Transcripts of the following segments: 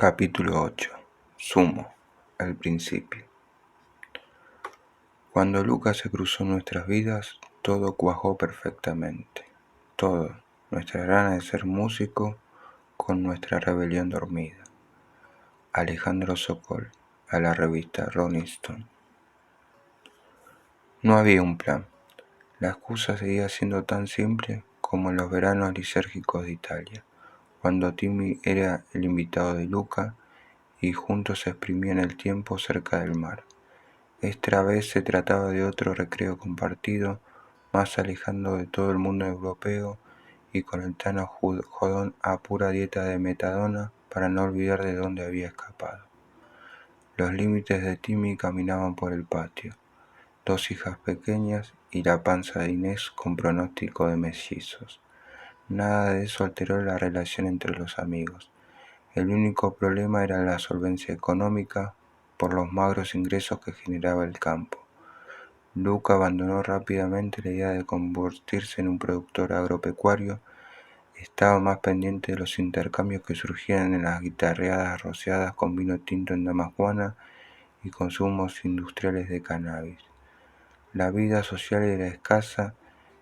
Capítulo 8. Sumo, el principio. Cuando Luca se cruzó en nuestras vidas, todo cuajó perfectamente. Todo, nuestra gana de ser músico con nuestra rebelión dormida. Alejandro Sokol, a la revista Rolling Stone. No había un plan. La excusa seguía siendo tan simple como en los veranos lisérgicos de Italia, cuando Timmy era el invitado de Luca y juntos se exprimían el tiempo cerca del mar. Esta vez se trataba de otro recreo compartido, más alejando de todo el mundo europeo y con el Tano jodón a pura dieta de metadona para no olvidar de dónde había escapado. Los límites de Timmy caminaban por el patio, 2 hijas pequeñas y la panza de Inés con pronóstico de mellizos. Nada de eso alteró la relación entre los amigos. El único problema era la solvencia económica por los magros ingresos que generaba el campo. Luca abandonó rápidamente la idea de convertirse en un productor agropecuario. Estaba más pendiente de los intercambios que surgían en las guitarreadas rociadas con vino tinto en Damajuana y consumos industriales de cannabis. La vida social era escasa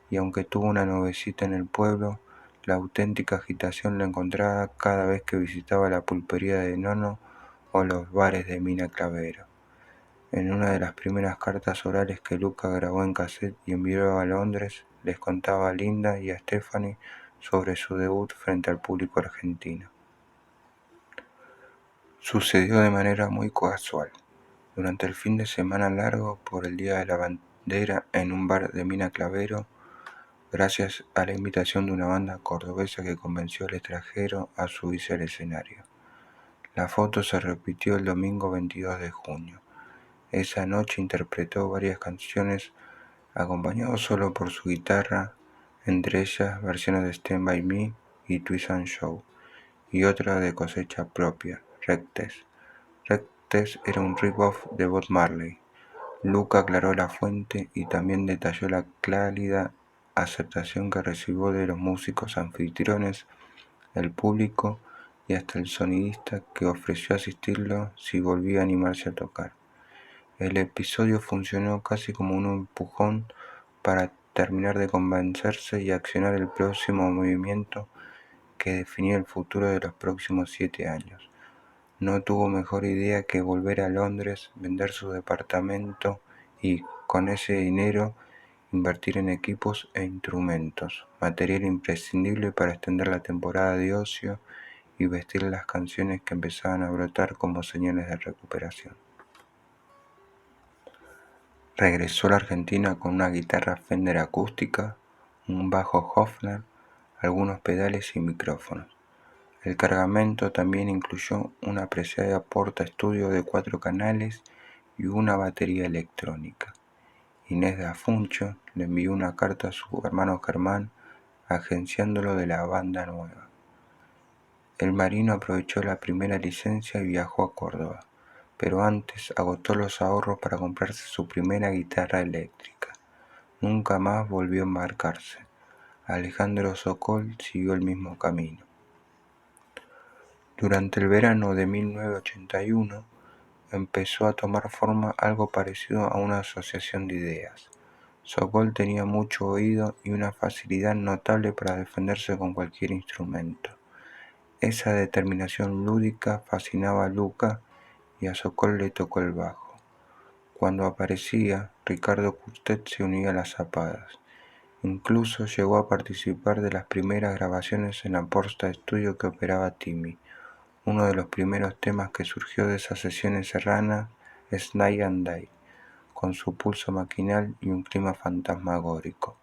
y aunque tuvo una novecita en el pueblo, la auténtica agitación la encontraba cada vez que visitaba la pulpería de Nono o los bares de Mina Clavero. En una de las primeras cartas orales que Luca grabó en cassette y envió a Londres, les contaba a Linda y a Stephanie sobre su debut frente al público argentino. Sucedió de manera muy casual. Durante el fin de semana largo por el Día de la Bandera en un bar de Mina Clavero, gracias a la invitación de una banda cordobesa que convenció al extranjero a subirse al escenario. La foto se repitió el domingo 22 de junio. Esa noche interpretó varias canciones acompañado solo por su guitarra, entre ellas versiones de Stand By Me y Twist and Shout, y otra de cosecha propia, Rectes. Rectes era un rip-off de Bob Marley. Luca aclaró la fuente y también detalló la cálida aceptación que recibió de los músicos anfitriones, el público y hasta el sonidista que ofreció asistirlo si volvía a animarse a tocar. El episodio funcionó casi como un empujón para terminar de convencerse y accionar el próximo movimiento que definía el futuro de los próximos 7 años. No tuvo mejor idea que volver a Londres, vender su departamento y, con ese dinero, invertir en equipos e instrumentos, material imprescindible para extender la temporada de ocio y vestir las canciones que empezaban a brotar como señales de recuperación. Regresó a la Argentina con una guitarra Fender acústica, un bajo Hofner, algunos pedales y micrófonos. El cargamento también incluyó una apreciada porta-estudio de 4 canales y una batería electrónica. Inés de Afuncho le envió una carta a su hermano Germán agenciándolo de la banda nueva. El marino aprovechó la primera licencia y viajó a Córdoba, pero antes agotó los ahorros para comprarse su primera guitarra eléctrica. Nunca más volvió a embarcarse. Alejandro Sokol siguió el mismo camino. Durante el verano de 1981 empezó a tomar forma algo parecido a una asociación de ideas. Sokol tenía mucho oído y una facilidad notable para defenderse con cualquier instrumento. Esa determinación lúdica fascinaba a Luca y a Sokol le tocó el bajo. Cuando aparecía, Ricardo Curtet se unía a las zapadas. Incluso llegó a participar de las primeras grabaciones en la Porta Studio que operaba Timmy. Uno de los primeros temas que surgió de esas sesiones serranas es Night and Day, con su pulso maquinal y un clima fantasmagórico.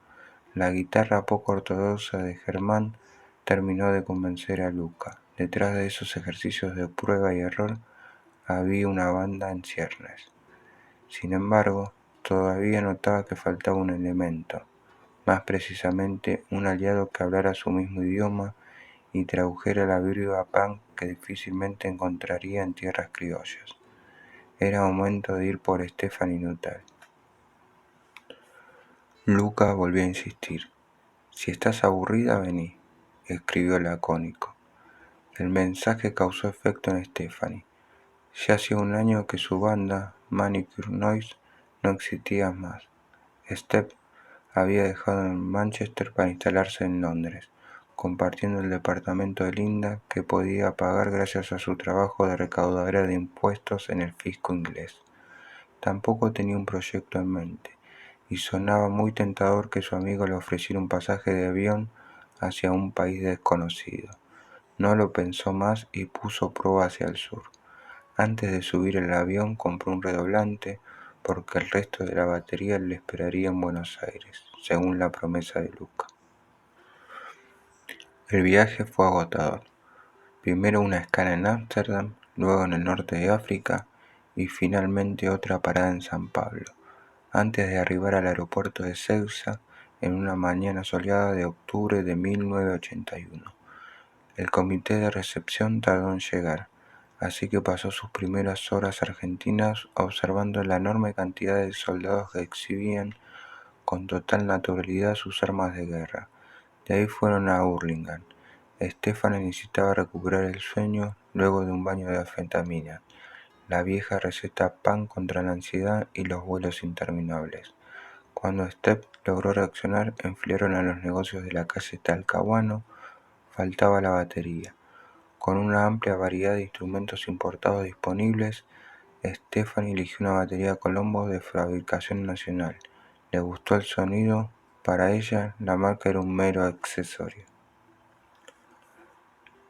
La guitarra poco ortodoxa de Germán terminó de convencer a Luca. Detrás de esos ejercicios de prueba y error había una banda en ciernes. Sin embargo, todavía notaba que faltaba un elemento, más precisamente un aliado que hablara su mismo idioma y tradujera la vibra punk que difícilmente encontraría en tierras criollas. Era momento de ir por Stephanie Nuttall. Luca volvió a insistir. «Si estás aburrida, vení», escribió lacónico. El mensaje causó efecto en Stephanie. Ya hacía un año que su banda, Manicure Noise, no existía más. Steph había dejado en Manchester para instalarse en Londres, compartiendo el departamento de Linda, que podía pagar gracias a su trabajo de recaudadora de impuestos en el fisco inglés. Tampoco tenía un proyecto en mente, y sonaba muy tentador que su amigo le ofreciera un pasaje de avión hacia un país desconocido. No lo pensó más y puso proa hacia el sur. Antes de subir el avión compró un redoblante, porque el resto de la batería le esperaría en Buenos Aires, según la promesa de Luca. El viaje fue agotador. Primero una escala en Ámsterdam, luego en el norte de África y finalmente otra parada en San Pablo, antes de arribar al aeropuerto de Ceuta en una mañana soleada de octubre de 1981. El comité de recepción tardó en llegar, así que pasó sus primeras horas argentinas observando la enorme cantidad de soldados que exhibían con total naturalidad sus armas de guerra. De ahí fueron a Hurlingham. Stephanie necesitaba recuperar el sueño luego de un baño de anfetamina, la vieja receta pan contra la ansiedad y los vuelos interminables. Cuando Steph logró reaccionar, enfriaron a los negocios de la calle Talcahuano. Faltaba la batería. Con una amplia variedad de instrumentos importados disponibles, Stephanie eligió una batería Colombo de fabricación nacional. Le gustó el sonido. Para ella, la marca era un mero accesorio.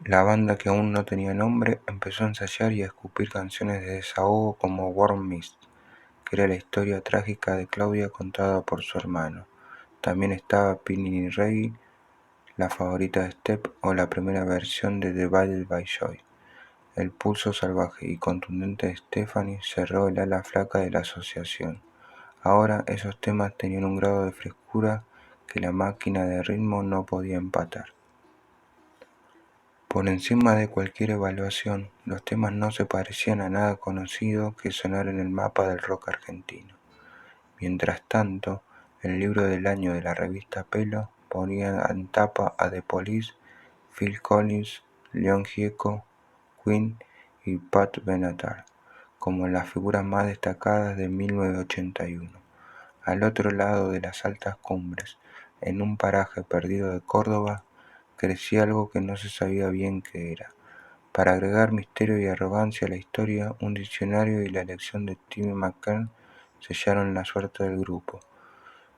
La banda, que aún no tenía nombre, empezó a ensayar y a escupir canciones de desahogo como Warm Mist, que era la historia trágica de Claudia contada por su hermano. También estaba Pinny Reggae, la favorita de Steph, o la primera versión de Divided by Joy. El pulso salvaje y contundente de Stephanie cerró el ala flaca de la asociación. Ahora esos temas tenían un grado de frescura que la máquina de ritmo no podía empatar. Por encima de cualquier evaluación, los temas no se parecían a nada conocido que sonara en el mapa del rock argentino. Mientras tanto, el libro del año de la revista Pelo ponía en tapa a The Police, Phil Collins, Leon Gieco, Queen y Pat Benatar como las figuras más destacadas de 1981. Al otro lado de las altas cumbres, en un paraje perdido de Córdoba, crecía algo que no se sabía bien qué era. Para agregar misterio y arrogancia a la historia, un diccionario y la elección de Timmy McKern sellaron la suerte del grupo.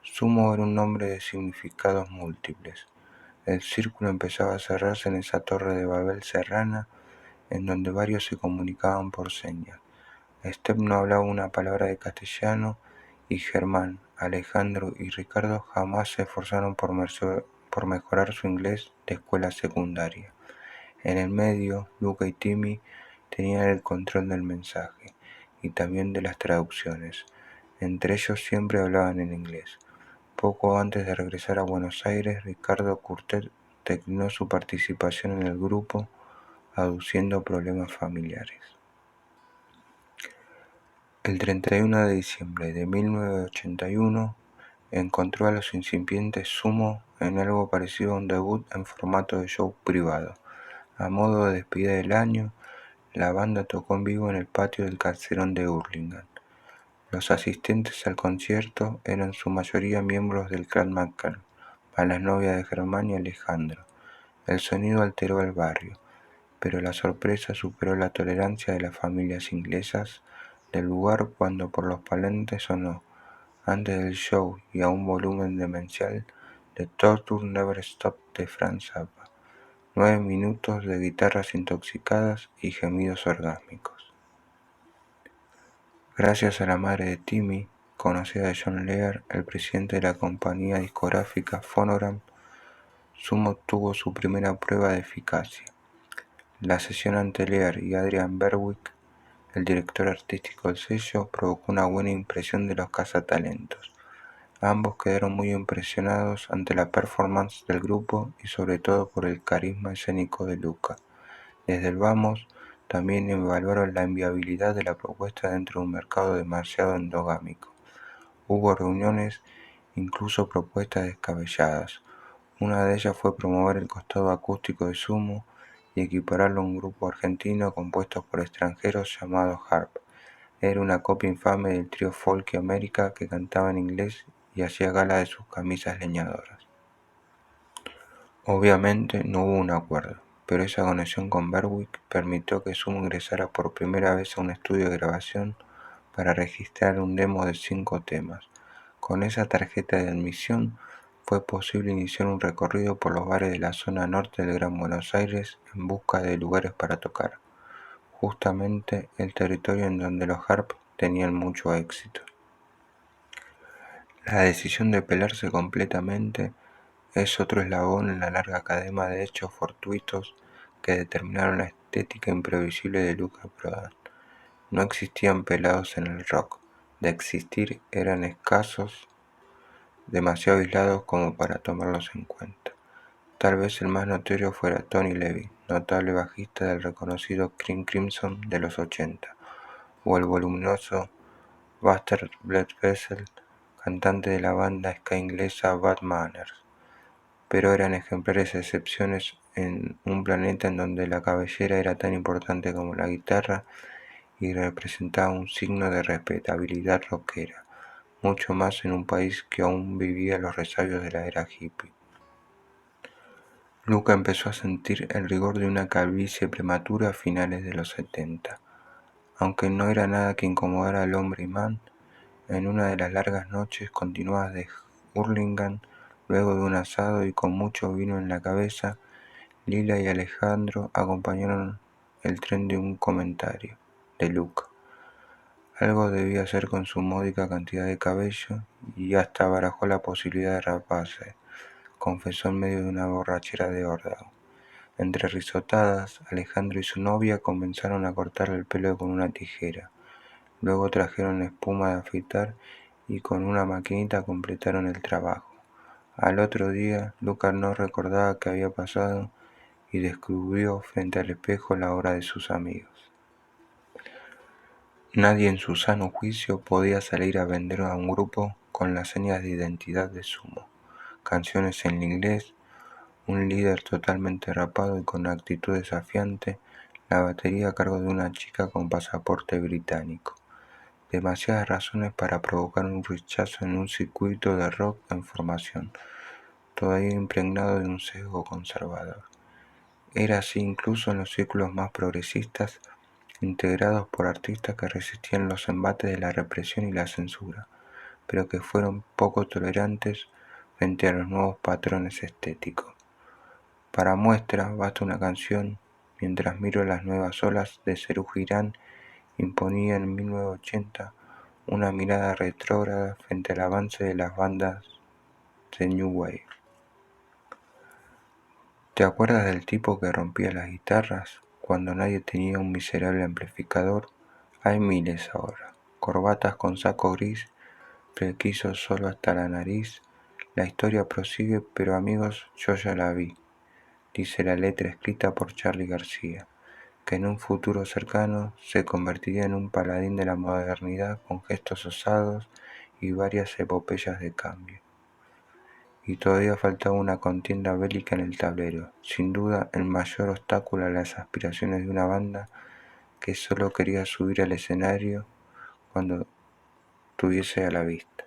Sumo era un nombre de significados múltiples. El círculo empezaba a cerrarse en esa torre de Babel serrana, en donde varios se comunicaban por señas. Steph no hablaba una palabra de castellano, y Germán, Alejandro y Ricardo jamás se esforzaron por mejorar su inglés de escuela secundaria. En el medio, Luca y Timmy tenían el control del mensaje y también de las traducciones. Entre ellos siempre hablaban en inglés. Poco antes de regresar a Buenos Aires, Ricardo Curtet declinó su participación en el grupo, aduciendo problemas familiares. El 31 de diciembre de 1981 encontró a los incipientes Sumo en algo parecido a un debut en formato de show privado. A modo de despedida del año, la banda tocó en vivo en el patio del Calderón de Hurlingham. Los asistentes al concierto eran en su mayoría miembros del clan McKern, más las novias de Germán y Alejandro. El sonido alteró el barrio, pero la sorpresa superó la tolerancia de las familias inglesas del lugar cuando por los parlantes sonó, antes del show y a un volumen demencial, The Torture Never Stopped de Frank Zappa. 9 minutos de guitarras intoxicadas y gemidos orgásmicos. Gracias a la madre de Timmy, conocida de John Lear, el presidente de la compañía discográfica Phonogram, Sumo tuvo su primera prueba de eficacia. La sesión ante Lear y Adrian Berwick, el director artístico del sello, provocó una buena impresión de los cazatalentos. Ambos quedaron muy impresionados ante la performance del grupo y sobre todo por el carisma escénico de Luca. Desde el vamos, también evaluaron la inviabilidad de la propuesta dentro de un mercado demasiado endogámico. Hubo reuniones, incluso propuestas descabelladas. Una de ellas fue promover el costado acústico de Sumo y equipararlo a un grupo argentino compuesto por extranjeros llamado Harp. Era una copia infame del trío Folky America que cantaba en inglés y hacía gala de sus camisas leñadoras. Obviamente no hubo un acuerdo, pero esa conexión con Berwick permitió que Sumo ingresara por primera vez a un estudio de grabación para registrar un demo de 5 temas. Con esa tarjeta de admisión fue posible iniciar un recorrido por los bares de la zona norte del Gran Buenos Aires en busca de lugares para tocar, justamente el territorio en donde los Harp tenían mucho éxito. La decisión de pelarse completamente es otro eslabón en la larga cadena de hechos fortuitos que determinaron la estética imprevisible de Luca Prodan. No existían pelados en el rock, de existir eran escasos, demasiado aislados como para tomarlos en cuenta. Tal vez el más notorio fuera Tony Levy, notable bajista del reconocido King Crimson de los 80, o el voluminoso Buster Bledsoe, cantante de la banda ska inglesa Bad Manners, pero eran ejemplares excepciones en un planeta en donde la cabellera era tan importante como la guitarra y representaba un signo de respetabilidad rockera, mucho más en un país que aún vivía los resabios de la era hippie. Luca empezó a sentir el rigor de una calvicie prematura a finales de los 70. Aunque no era nada que incomodara al hombre imán, en una de las largas noches continuadas de Hurlingham, luego de un asado y con mucho vino en la cabeza, Lila y Alejandro acompañaron el tren de un comentario, de Luca. Algo debía hacer con su módica cantidad de cabello y hasta barajó la posibilidad de raparse, confesó en medio de una borrachera de órdago. Entre risotadas, Alejandro y su novia comenzaron a cortarle el pelo con una tijera. Luego trajeron espuma de afeitar y con una maquinita completaron el trabajo. Al otro día, Lucas no recordaba qué había pasado y descubrió frente al espejo la obra de sus amigos. Nadie en su sano juicio podía salir a vender a un grupo con las señas de identidad de Sumo, canciones en inglés, un líder totalmente rapado y con actitud desafiante, la batería a cargo de una chica con pasaporte británico. Demasiadas razones para provocar un rechazo en un circuito de rock en formación, todavía impregnado de un sesgo conservador. Era así incluso en los círculos más progresistas, integrados por artistas que resistían los embates de la represión y la censura, pero que fueron poco tolerantes frente a los nuevos patrones estéticos. Para muestra basta una canción, Mientras miro las nuevas olas de Serú Girán, imponía en 1980 una mirada retrógrada frente al avance de las bandas de New Wave. ¿Te acuerdas del tipo que rompía las guitarras cuando nadie tenía un miserable amplificador? Hay miles ahora, corbatas con saco gris, flequillos solo hasta la nariz. La historia prosigue, pero amigos, yo ya la vi, dice la letra escrita por Charly García, que en un futuro cercano se convertiría en un paladín de la modernidad con gestos osados y varias epopeyas de cambio. Y todavía faltaba una contienda bélica en el tablero, sin duda el mayor obstáculo a las aspiraciones de una banda que solo quería subir al escenario cuando tuviese a la vista.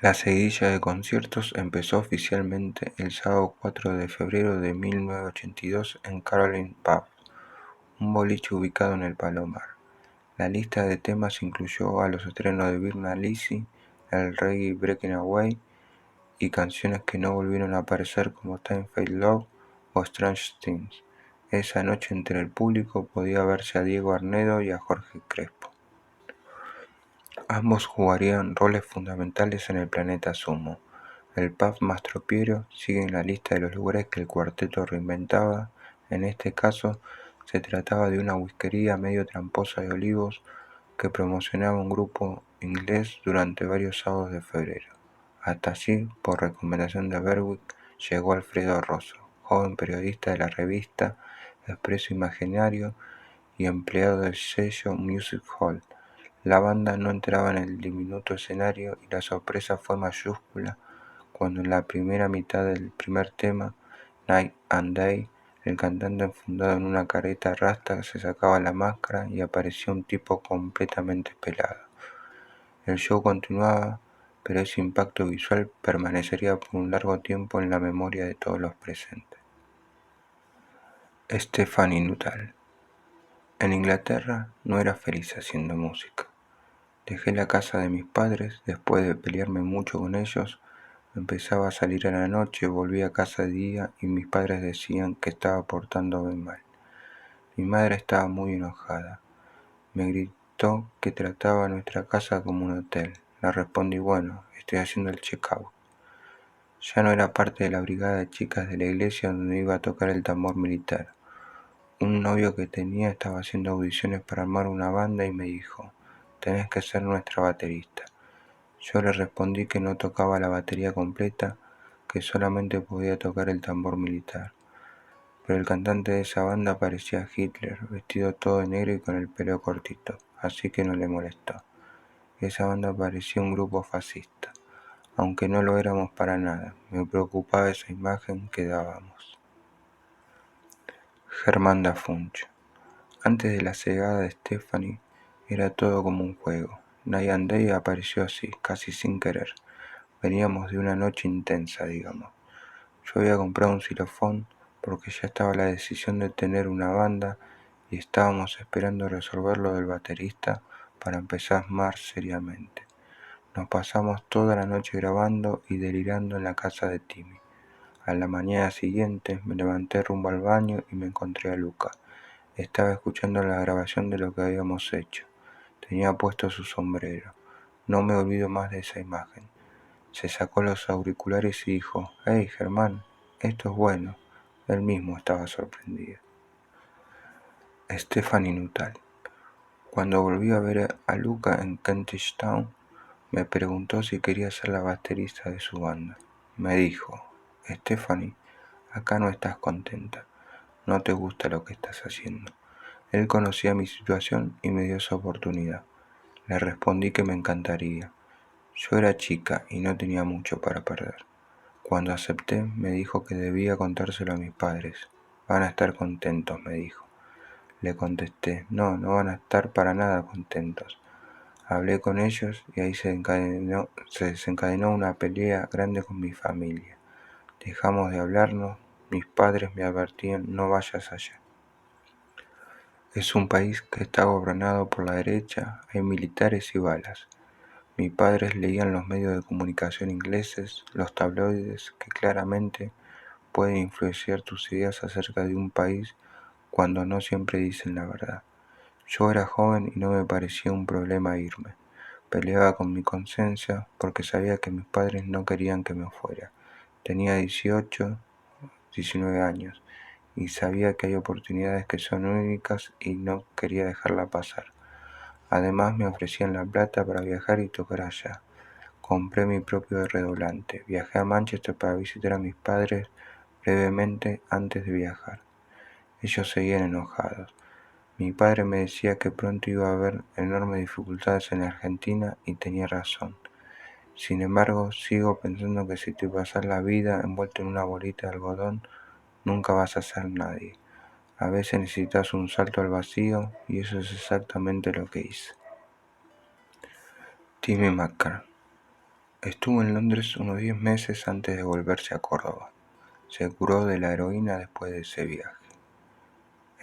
La seguidilla de conciertos empezó oficialmente el sábado 4 de febrero de 1982 en Caroline Pub, un boliche ubicado en el Palomar. La lista de temas incluyó a los estrenos de Virna Lisi, el reggae Breaking Away y canciones que no volvieron a aparecer como Time Fade Love o Strange Things. Esa noche entre el público podía verse a Diego Arnedo y a Jorge Crespo. Ambos jugarían roles fundamentales en el planeta Sumo. El pub Mastropiero sigue en la lista de los lugares que el cuarteto reinventaba. En este caso, se trataba de una whiskería medio tramposa de Olivos que promocionaba un grupo inglés durante varios sábados de febrero. Hasta allí, por recomendación de Berwick, llegó Alfredo Rosso, joven periodista de la revista Expreso Imaginario y empleado del sello Music Hall. La banda no entraba en el diminuto escenario y la sorpresa fue mayúscula cuando en la primera mitad del primer tema, Night and Day, El cantante enfundado en una careta rasta se sacaba la máscara y aparecía un tipo completamente pelado. El show continuaba, pero ese impacto visual permanecería por un largo tiempo en la memoria de todos los presentes. Stephanie Nuttall. En Inglaterra no era feliz haciendo música. Dejé la casa de mis padres después de pelearme mucho con ellos. Empezaba a salir a la noche, volvía a casa de día y mis padres decían que estaba portándome mal. Mi madre estaba muy enojada. Me gritó que trataba a nuestra casa como un hotel. Le respondí, bueno, estoy haciendo el check-out. Ya no era parte de la brigada de chicas de la iglesia donde iba a tocar el tambor militar. Un novio que tenía estaba haciendo audiciones para armar una banda y me dijo, tenés que ser nuestra baterista. Yo le respondí que no tocaba la batería completa, que solamente podía tocar el tambor militar. Pero el cantante de esa banda parecía Hitler, vestido todo de negro y con el pelo cortito, así que no le molestó. Esa banda parecía un grupo fascista, aunque no lo éramos para nada. Me preocupaba esa imagen que dábamos. Germán Dafuncho. Antes de la llegada de Stephanie, era todo como un juego. Night and Day apareció así, casi sin querer. Veníamos de una noche intensa, digamos. Yo había comprado un xilofón porque ya estaba la decisión de tener una banda y estábamos esperando resolver lo del baterista para empezar más seriamente. Nos pasamos toda la noche grabando y delirando en la casa de Timmy. A la mañana siguiente me levanté rumbo al baño y me encontré a Luca. Estaba escuchando la grabación de lo que habíamos hecho. Tenía puesto su sombrero. No me olvido más de esa imagen. Se sacó los auriculares y dijo, «Hey, Germán, esto es bueno». Él mismo estaba sorprendido. Stephanie Nuttall. Cuando volví a ver a Luca en Kentish Town, me preguntó si quería ser la baterista de su banda. Me dijo, «Stephanie, acá no estás contenta. No te gusta lo que estás haciendo». Él conocía mi situación y me dio esa oportunidad. Le respondí que me encantaría. Yo era chica y no tenía mucho para perder. Cuando acepté, me dijo que debía contárselo a mis padres. Van a estar contentos, me dijo. Le contesté, no van a estar para nada contentos. Hablé con ellos y ahí se desencadenó una pelea grande con mi familia. Dejamos de hablarnos, mis padres me advertían, no vayas allá. Es un país que está gobernado por la derecha, hay militares y balas. Mis padres leían los medios de comunicación ingleses, los tabloides, que claramente pueden influenciar tus ideas acerca de un país cuando no siempre dicen la verdad. Yo era joven y no me parecía un problema irme. Peleaba con mi conciencia porque sabía que mis padres no querían que me fuera. Tenía 18, 19 años y sabía que hay oportunidades que son únicas y no quería dejarla pasar. Además me ofrecían la plata para viajar y tocar allá. Compré mi propio redoblante. Viajé a Manchester para visitar a mis padres brevemente antes de viajar. Ellos seguían enojados. Mi padre me decía que pronto iba a haber enormes dificultades en la Argentina y tenía razón. Sin embargo, sigo pensando que si te pasas la vida envuelto en una bolita de algodón, nunca vas a ser nadie. A veces necesitas un salto al vacío y eso es exactamente lo que hice. Timmy McCann. Estuvo en Londres unos 10 meses antes de volverse a Córdoba. Se curó de la heroína después de ese viaje.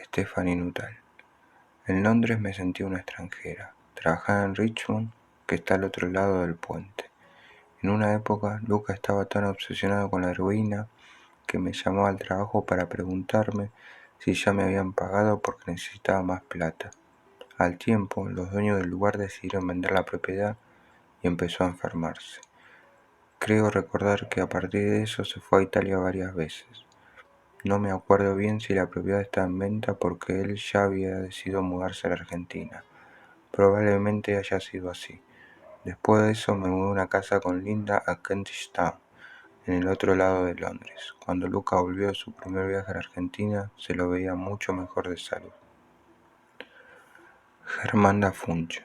Stephanie Nuttall. En Londres me sentí una extranjera. Trabajaba en Richmond, que está al otro lado del puente. En una época, Luca estaba tan obsesionado con la heroína que me llamó al trabajo para preguntarme si ya me habían pagado porque necesitaba más plata. Al tiempo, los dueños del lugar decidieron vender la propiedad y empezó a enfermarse. Creo recordar que a partir de eso se fue a Italia varias veces. No me acuerdo bien si la propiedad está en venta porque él ya había decidido mudarse a la Argentina. Probablemente haya sido así. Después de eso me mudé a una casa con Linda a Kentish Town, en el otro lado de Londres. Cuando Luca volvió de su primer viaje a la Argentina, se lo veía mucho mejor de salud. Germán Dafuncho.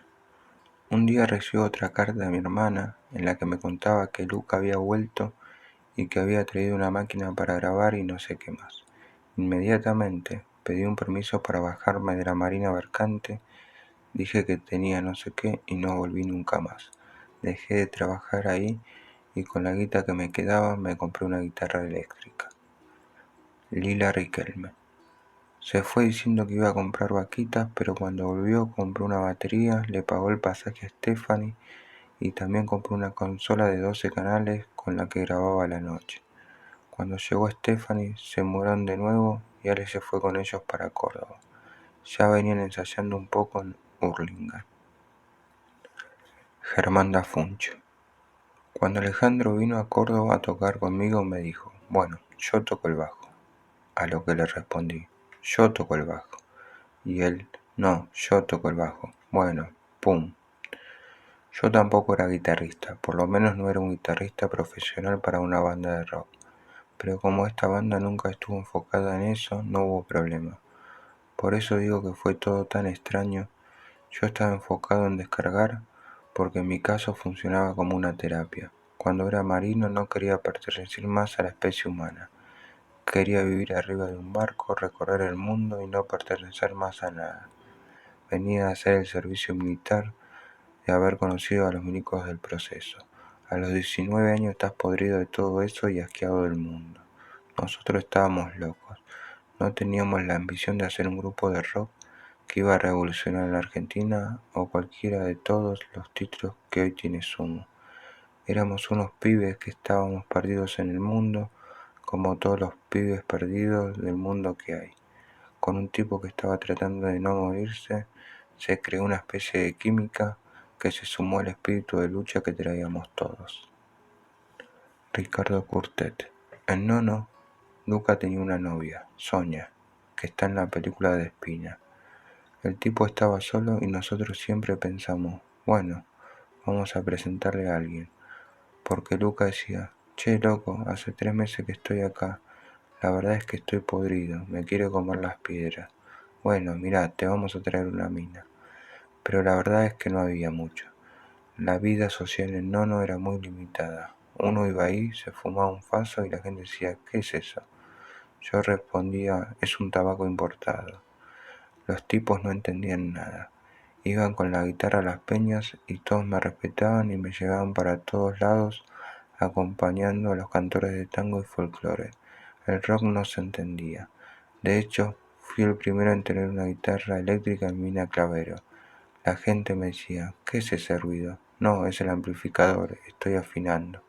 Un día recibo otra carta de mi hermana en la que me contaba que Luca había vuelto y que había traído una máquina para grabar y no sé qué más. Inmediatamente pedí un permiso para bajarme de la marina mercante, dije que tenía no sé qué y no volví nunca más. Dejé de trabajar ahí y con la guita que me quedaba me compré una guitarra eléctrica. Lila Riquelme. Se fue diciendo que iba a comprar vaquitas, pero cuando volvió compró una batería, le pagó el pasaje a Stephanie y también compró una consola de 12 canales con la que grababa a la noche. Cuando llegó Stephanie se mudaron de nuevo y Ale se fue con ellos para Córdoba. Ya venían ensayando un poco en Hurlingham. Germán da Funcho. Cuando Alejandro vino a Córdoba a tocar conmigo me dijo, bueno, yo toco el bajo. A lo que le respondí, yo toco el bajo. Y él, no, yo toco el bajo. Bueno, pum. Yo tampoco era guitarrista, por lo menos no era un guitarrista profesional para una banda de rock. Pero como esta banda nunca estuvo enfocada en eso, no hubo problema. Por eso digo que fue todo tan extraño. Yo estaba enfocado en descargar, porque en mi caso funcionaba como una terapia. Cuando era marino no quería pertenecer más a la especie humana. Quería vivir arriba de un barco, recorrer el mundo y no pertenecer más a nada. Venía a hacer el servicio militar, de haber conocido a los milicos del proceso. A los 19 años estás podrido de todo eso y asqueado del mundo. Nosotros estábamos locos. No teníamos la ambición de hacer un grupo de rock que iba a revolucionar la Argentina o cualquiera de todos los títulos que hoy tiene Sumo. Éramos unos pibes que estábamos perdidos en el mundo, como todos los pibes perdidos del mundo que hay. Con un tipo que estaba tratando de no morirse, se creó una especie de química que se sumó al espíritu de lucha que traíamos todos. Ricardo Curtet. En Nono, Luca tenía una novia, Sonia, que está en la película de Espina. El tipo estaba solo y nosotros siempre pensamos, bueno, vamos a presentarle a alguien. Porque Luca decía, che loco, hace 3 meses que estoy acá, la verdad es que estoy podrido, me quiero comer las piedras. Bueno, mirá, te vamos a traer una mina. Pero la verdad es que no había mucho. La vida social en Nono era muy limitada. Uno iba ahí, se fumaba un faso y la gente decía, ¿qué es eso? Yo respondía, es un tabaco importado. Los tipos no entendían nada. Iban con la guitarra a las peñas y todos me respetaban y me llevaban para todos lados acompañando a los cantores de tango y folclore. El rock no se entendía. De hecho, fui el primero en tener una guitarra eléctrica en Mina Clavero. La gente me decía, ¿qué es ese ruido? No, es el amplificador, estoy afinando.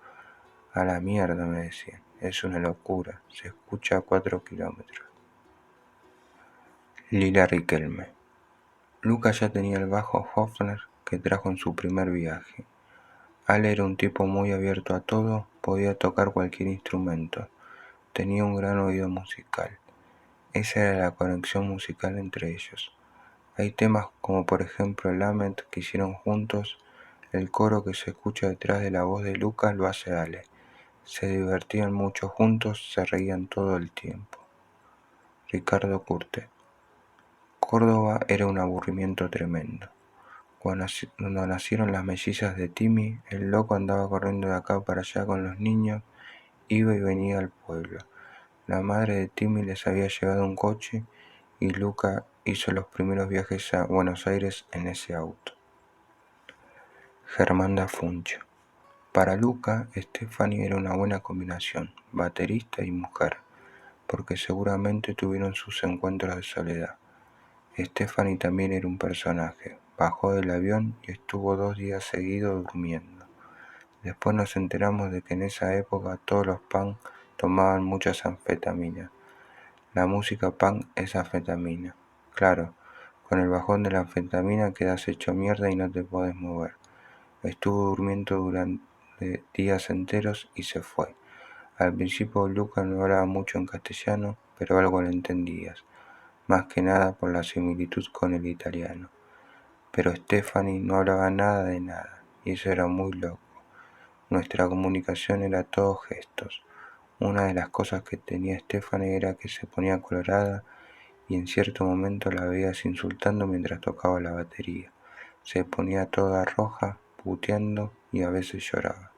A la mierda, me decían, es una locura, se escucha a 4 kilómetros. Lila Riquelme. Lucas ya tenía el bajo Hofner que trajo en su primer viaje. Ale era un tipo muy abierto a todo, podía tocar cualquier instrumento, tenía un gran oído musical. Esa era la conexión musical entre ellos. Hay temas como por ejemplo el Lament que hicieron juntos, el coro que se escucha detrás de la voz de Lucas lo hace Ale. Se divertían mucho juntos, se reían todo el tiempo. Ricardo Curte. Córdoba era un aburrimiento tremendo. Cuando nacieron las mellizas de Timmy, el loco andaba corriendo de acá para allá con los niños, iba y venía al pueblo. La madre de Timmy les había llevado un coche y Luca hizo los primeros viajes a Buenos Aires en ese auto. Germán da Funcho. Para Luca, Stephanie era una buena combinación, baterista y mujer, porque seguramente tuvieron sus encuentros de soledad. Stephanie también era un personaje, bajó del avión y estuvo 2 días seguidos durmiendo. Después nos enteramos de que en esa época todos los punk tomaban muchas anfetaminas. La música punk es anfetamina. Claro, con el bajón de la anfetamina quedas hecho mierda y no te podés mover. Estuvo durmiendo durante días enteros y se fue. Al principio Luca no hablaba mucho en castellano, pero algo le entendías, más que nada por la similitud con el italiano. Pero Stephanie no hablaba nada de nada, y eso era muy loco. Nuestra comunicación era todo gestos. Una de las cosas que tenía Stephanie era que se ponía colorada y en cierto momento la veías insultando mientras tocaba la batería. Se ponía toda roja, puteando y a veces lloraba.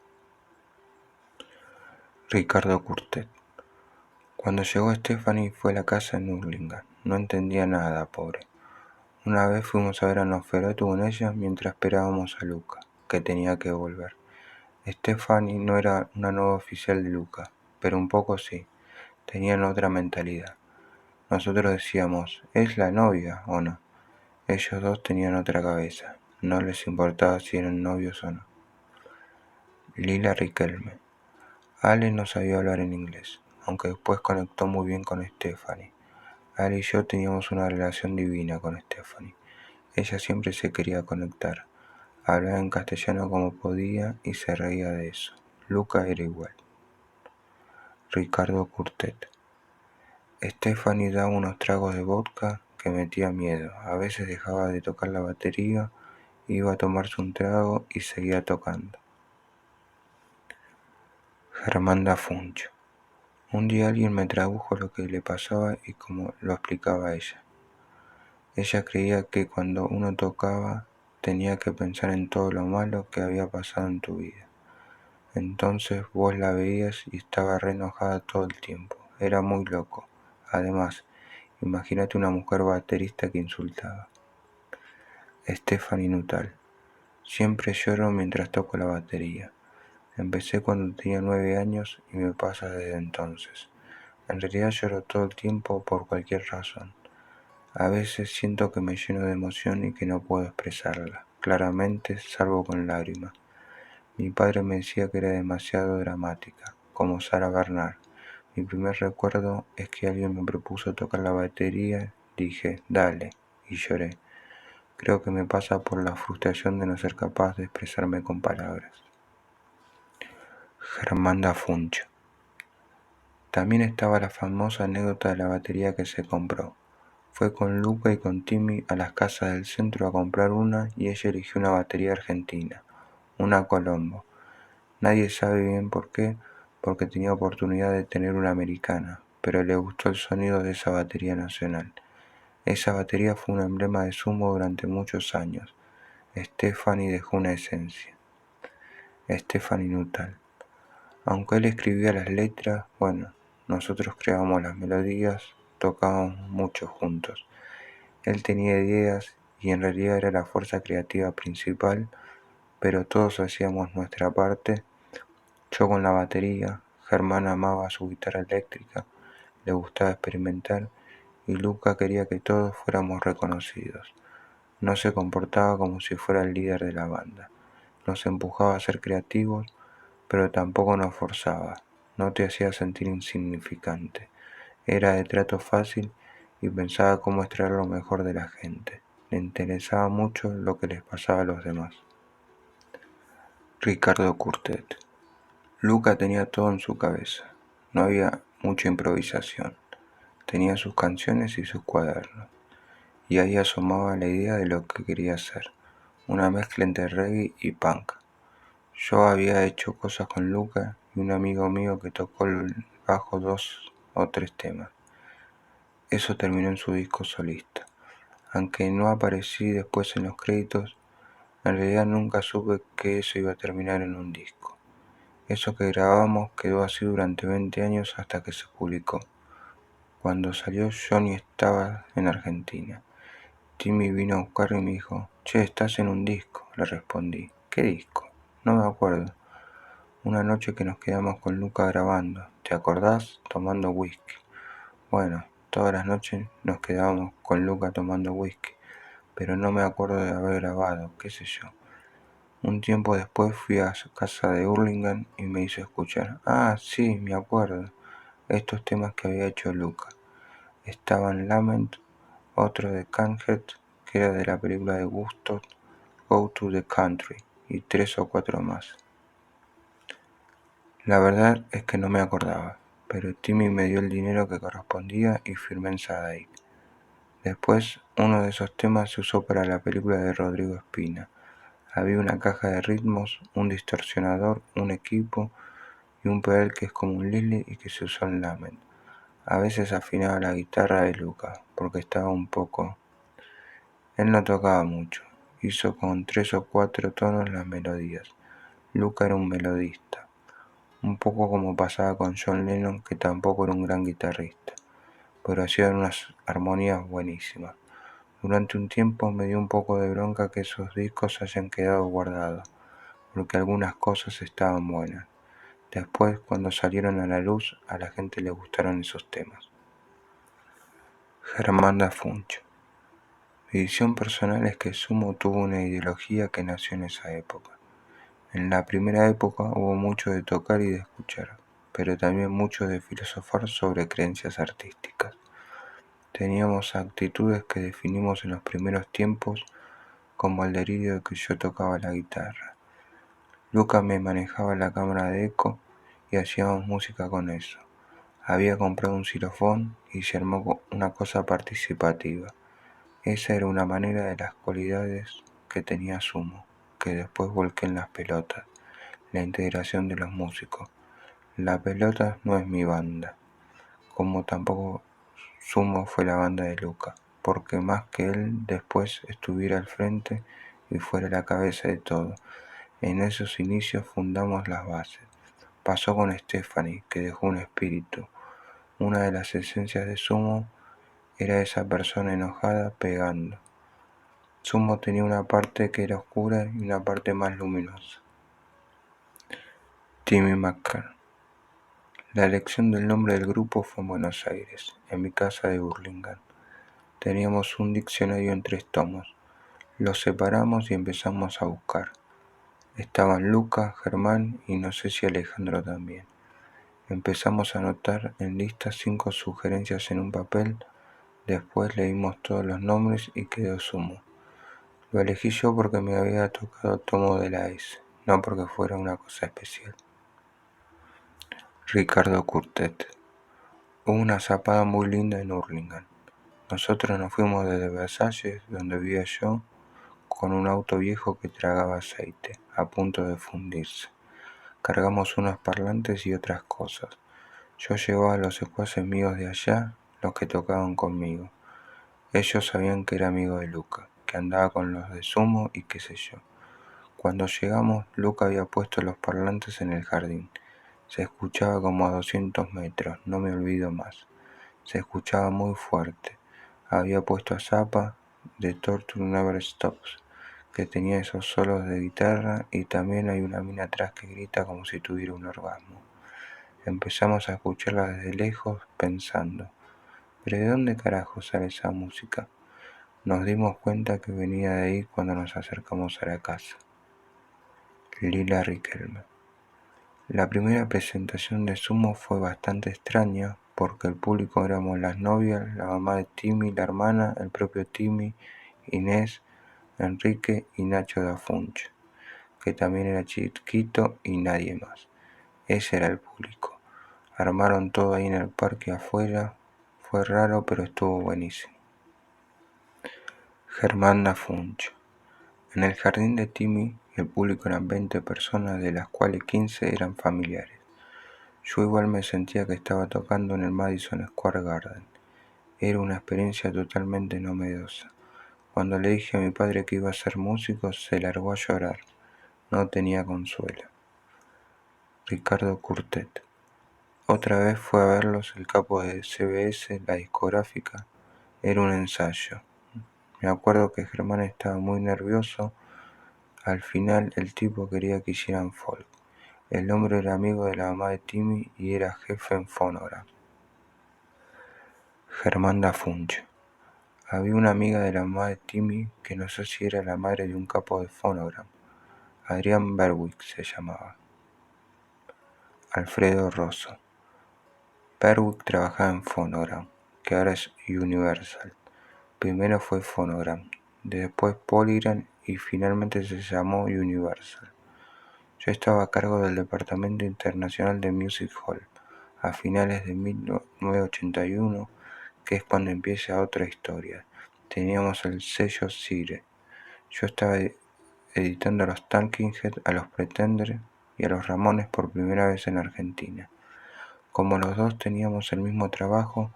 Ricardo Curtet. Cuando llegó Stephanie fue a la casa en Hurlingham. No entendía nada, pobre. Una vez fuimos a ver a Nosferatu con ella mientras esperábamos a Luca, que tenía que volver. Stephanie no era una nueva oficial de Luca, pero un poco sí. Tenían otra mentalidad. Nosotros decíamos, ¿es la novia o no? Ellos dos tenían otra cabeza. No les importaba si eran novios o no. Lila Riquelme. Ale no sabía hablar en inglés, aunque después conectó muy bien con Stephanie. Ale y yo teníamos una relación divina con Stephanie. Ella siempre se quería conectar. Hablaba en castellano como podía y se reía de eso. Luca era igual. Ricardo Curtet. Stephanie daba unos tragos de vodka que metía miedo. A veces dejaba de tocar la batería, iba a tomarse un trago y seguía tocando. Germán Funcho. Un día alguien me tradujo lo que le pasaba y cómo lo explicaba ella. Ella creía que cuando uno tocaba tenía que pensar en todo lo malo que había pasado en tu vida. Entonces vos la veías y estaba re enojada todo el tiempo. Era muy loco. Además, imagínate una mujer baterista que insultaba. Stephanie Nuttall. Siempre lloro mientras toco la batería. Empecé cuando tenía 9 años y me pasa desde entonces. En realidad lloro todo el tiempo por cualquier razón. A veces siento que me lleno de emoción y que no puedo expresarla, claramente, salvo con lágrimas. Mi padre me decía que era demasiado dramática, como Sarah Bernhardt. Mi primer recuerdo es que alguien me propuso tocar la batería, dije, dale, y lloré. Creo que me pasa por la frustración de no ser capaz de expresarme con palabras. Germán Funcho. También estaba la famosa anécdota de la batería que se compró. Fue con Luca y con Timmy a las casas del centro a comprar una y ella eligió una batería argentina, una Colombo. Nadie sabe bien por qué, porque tenía oportunidad de tener una americana, pero le gustó el sonido de esa batería nacional. Esa batería fue un emblema de Sumo durante muchos años. Stephanie dejó una esencia. Stephanie Nuttall. Aunque él escribía las letras, bueno, nosotros creábamos las melodías, tocábamos mucho juntos. Él tenía ideas y en realidad era la fuerza creativa principal, pero todos hacíamos nuestra parte. Yo con la batería, Germán amaba su guitarra eléctrica, le gustaba experimentar y Luca quería que todos fuéramos reconocidos. No se comportaba como si fuera el líder de la banda. Nos empujaba a ser creativos, pero tampoco nos forzaba. No te hacía sentir insignificante. Era de trato fácil y pensaba cómo extraer lo mejor de la gente. Le interesaba mucho lo que les pasaba a los demás. Ricardo Curtet. Luca tenía todo en su cabeza. No había mucha improvisación. Tenía sus canciones y sus cuadernos. Y ahí asomaba la idea de lo que quería hacer. Una mezcla entre reggae y punk. Yo había hecho cosas con Luca y un amigo mío que tocó el bajo 2 o 3 temas. Eso terminó en su disco solista. Aunque no aparecí después en los créditos, en realidad nunca supe que eso iba a terminar en un disco. Eso que grabamos quedó así durante 20 años hasta que se publicó. Cuando salió yo ni estaba en Argentina. Timmy vino a buscarme y me dijo, che, estás en un disco. Le respondí, ¿qué disco? No me acuerdo. Una noche que nos quedamos con Luca grabando, ¿te acordás? Tomando whisky. Bueno, todas las noches nos quedábamos con Luca tomando whisky, pero no me acuerdo de haber grabado, qué sé yo. Un tiempo después fui a su casa de Hurlingham y me hizo escuchar. Ah, sí, me acuerdo. Estos temas que había hecho Luca. Estaban Lament, otro de Canhet, que era de la película de Gusto, Go to the Country, y 3 o 4 más. La verdad es que no me acordaba, pero Timmy me dio el dinero que correspondía y firmé en Sadaic. Después, uno de esos temas se usó para la película de Rodrigo Espina. Había una caja de ritmos, un distorsionador, un equipo y un pedal que es como un Lily y que se usó en Lament. A veces afinaba la guitarra de Luca, porque estaba un poco... Él no tocaba mucho, hizo con 3 o 4 tonos las melodías. Luca era un melodista. un poco como pasaba con John Lennon, que tampoco era un gran guitarrista, pero hacía unas armonías buenísimas. Durante un tiempo me dio un poco de bronca que esos discos hayan quedado guardados, porque algunas cosas estaban buenas. Después, cuando salieron a la luz, a la gente le gustaron esos temas. Germán da Funch. Mi visión personal es que Sumo tuvo una ideología que nació en esa época. En la primera época hubo mucho de tocar y de escuchar, pero también mucho de filosofar sobre creencias artísticas. Teníamos actitudes que definimos en los primeros tiempos, como el delirio de que yo tocaba la guitarra. Luca me manejaba la cámara de eco y hacíamos música con eso. Había comprado un xilofón y se armó una cosa participativa. Esa era una manera de las cualidades que tenía Sumo, que después volqué en las pelotas, la integración de los músicos. La pelota no es mi banda, como tampoco Sumo fue la banda de Luca, porque más que él después estuviera al frente y fuera la cabeza de todo. En esos inicios fundamos las bases. Pasó con Stephanie, que dejó un espíritu. Una de las esencias de Sumo era esa persona enojada pegando. Sumo tenía una parte que era oscura y una parte más luminosa. Timmy McCann. La elección del nombre del grupo fue en Buenos Aires, en mi casa de Burlingame. Teníamos un diccionario en 3 tomos. Los separamos y empezamos a buscar. Estaban Luca, Germán y no sé si Alejandro también. Empezamos a anotar en listas 5 sugerencias en un papel. Después leímos todos los nombres y quedó Sumo. Lo elegí yo porque me había tocado tomo de la S, no porque fuera una cosa especial. Ricardo Curtet. Hubo una zapada muy linda en Hurlingham. Nosotros nos fuimos desde Versalles, donde vivía yo, con un auto viejo que tragaba aceite, a punto de fundirse. Cargamos unos parlantes y otras cosas. Yo llevaba a los secuaces míos de allá, los que tocaban conmigo. Ellos sabían que era amigo de Luca, que andaba con los de Sumo y qué sé yo. Cuando llegamos, Luca había puesto los parlantes en el jardín. Se escuchaba como a 200 metros, no me olvido más. Se escuchaba muy fuerte. Había puesto a Zappa, de Torture Never Stops, que tenía esos solos de guitarra, y también hay una mina atrás que grita como si tuviera un orgasmo. Empezamos a escucharla desde lejos, pensando, ¿pero de dónde carajo sale esa música? Nos dimos cuenta que venía de ahí cuando nos acercamos a la casa. Lila Riquelme. La primera presentación de Sumo fue bastante extraña porque el público éramos las novias, la mamá de Timmy, la hermana, el propio Timmy, Inés, Enrique y Nacho da Funch, que también era chiquito, y nadie más. Ese era el público. Armaron todo ahí en el parque afuera. Fue raro, pero estuvo buenísimo. Germán da Funch. En el jardín de Timmy, el público eran 20 personas, de las cuales 15 eran familiares. Yo igual me sentía que estaba tocando en el Madison Square Garden. Era una experiencia totalmente novedosa. Cuando le dije a mi padre que iba a ser músico, se largó a llorar. No tenía consuelo. Ricardo Curtet. Otra vez fue a verlos el capo de CBS, la discográfica. Era un ensayo. Me acuerdo que Germán estaba muy nervioso. Al final el tipo quería que hicieran folk. El hombre era amigo de la mamá de Timmy y era jefe en Phonogram. Germán da Funch. Había una amiga de la mamá de Timmy que no sé si era la madre de un capo de Phonogram. Adrián Berwick se llamaba. Alfredo Rosso. Berwick trabajaba en Phonogram, que ahora es Universal. Primero fue Phonogram, después Polygram y finalmente se llamó Universal. Yo estaba a cargo del Departamento Internacional de Music Hall a finales de 1981, que es cuando empieza otra historia. Teníamos el sello Sire. Yo estaba editando a los Talking Heads, a los Pretenders y a los Ramones por primera vez en Argentina. Como los dos teníamos el mismo trabajo,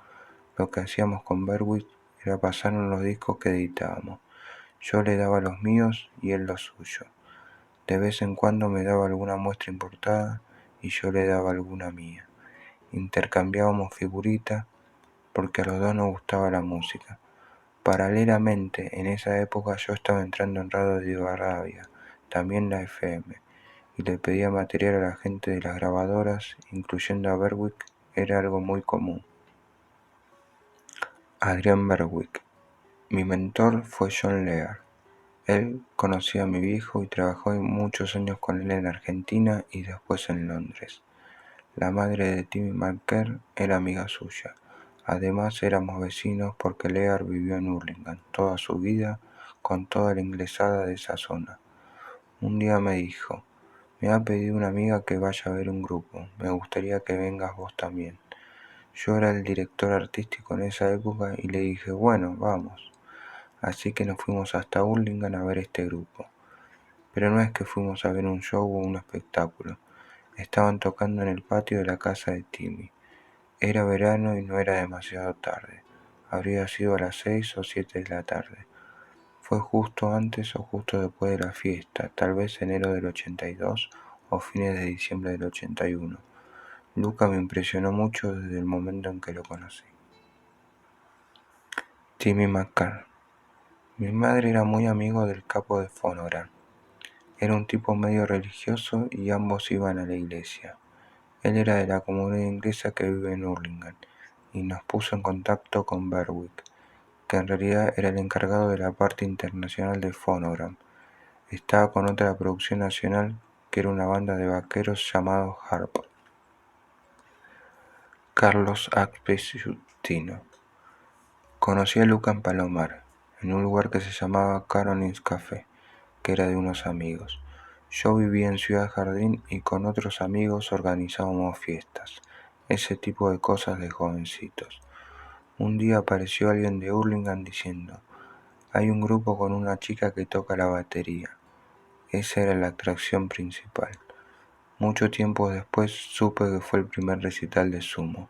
lo que hacíamos con Berwick era pasarnos los discos que editábamos. Yo le daba los míos y él los suyos. De vez en cuando me daba alguna muestra importada y yo le daba alguna mía. Intercambiábamos figuritas porque a los dos nos gustaba la música. Paralelamente, en esa época yo estaba entrando en Radio Rivadavia, también la FM, y le pedía material a la gente de las grabadoras, incluyendo a Berwick, era algo muy común. Adrián Berwick. Mi mentor fue John Lear. Él conocía a mi viejo y trabajó muchos años con él en Argentina y después en Londres. La madre de Timmy McKern era amiga suya. Además éramos vecinos porque Lear vivió en Hurlingham toda su vida con toda la inglesada de esa zona. Un día me dijo, me ha pedido una amiga que vaya a ver un grupo, me gustaría que vengas vos también. Yo era el director artístico en esa época y le dije, bueno, vamos. Así que nos fuimos hasta Hurlingham a ver este grupo. Pero no es que fuimos a ver un show o un espectáculo. Estaban tocando en el patio de la casa de Timmy. Era verano y no era demasiado tarde. Habría sido a las 6 o 7 de la tarde. Fue justo antes o justo después de la fiesta, tal vez enero del 82 o fines de diciembre del 81. Luca me impresionó mucho desde el momento en que lo conocí. Timmy McCann. Mi madre era muy amigo del capo de Phonogram. Era un tipo medio religioso y ambos iban a la iglesia. Él era de la comunidad inglesa que vive en Hurlingham y nos puso en contacto con Berwick, que en realidad era el encargado de la parte internacional de Phonogram. Estaba con otra producción nacional que era una banda de vaqueros llamados Harp. Carlos Agostino. Conocí a Luca en Palomar, en un lugar que se llamaba Caroline's Café, que era de unos amigos. Yo vivía en Ciudad Jardín y con otros amigos organizábamos fiestas, ese tipo de cosas de jovencitos. Un día apareció alguien de Hurlingham diciendo, hay un grupo con una chica que toca la batería. Esa era la atracción principal. Mucho tiempo después supe que fue el primer recital de Sumo.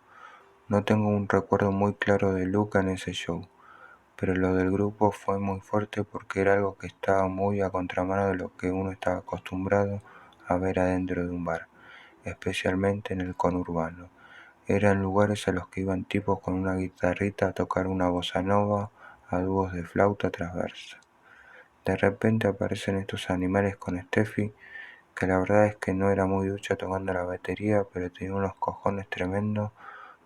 No tengo un recuerdo muy claro de Luca en ese show, pero lo del grupo fue muy fuerte porque era algo que estaba muy a contramano de lo que uno estaba acostumbrado a ver adentro de un bar, especialmente en el conurbano. Eran lugares a los que iban tipos con una guitarrita a tocar una bossa nova a dúos de flauta transversa. De repente aparecen estos animales con Steffi, que la verdad es que no era muy ducha tocando la batería, pero tenía unos cojones tremendos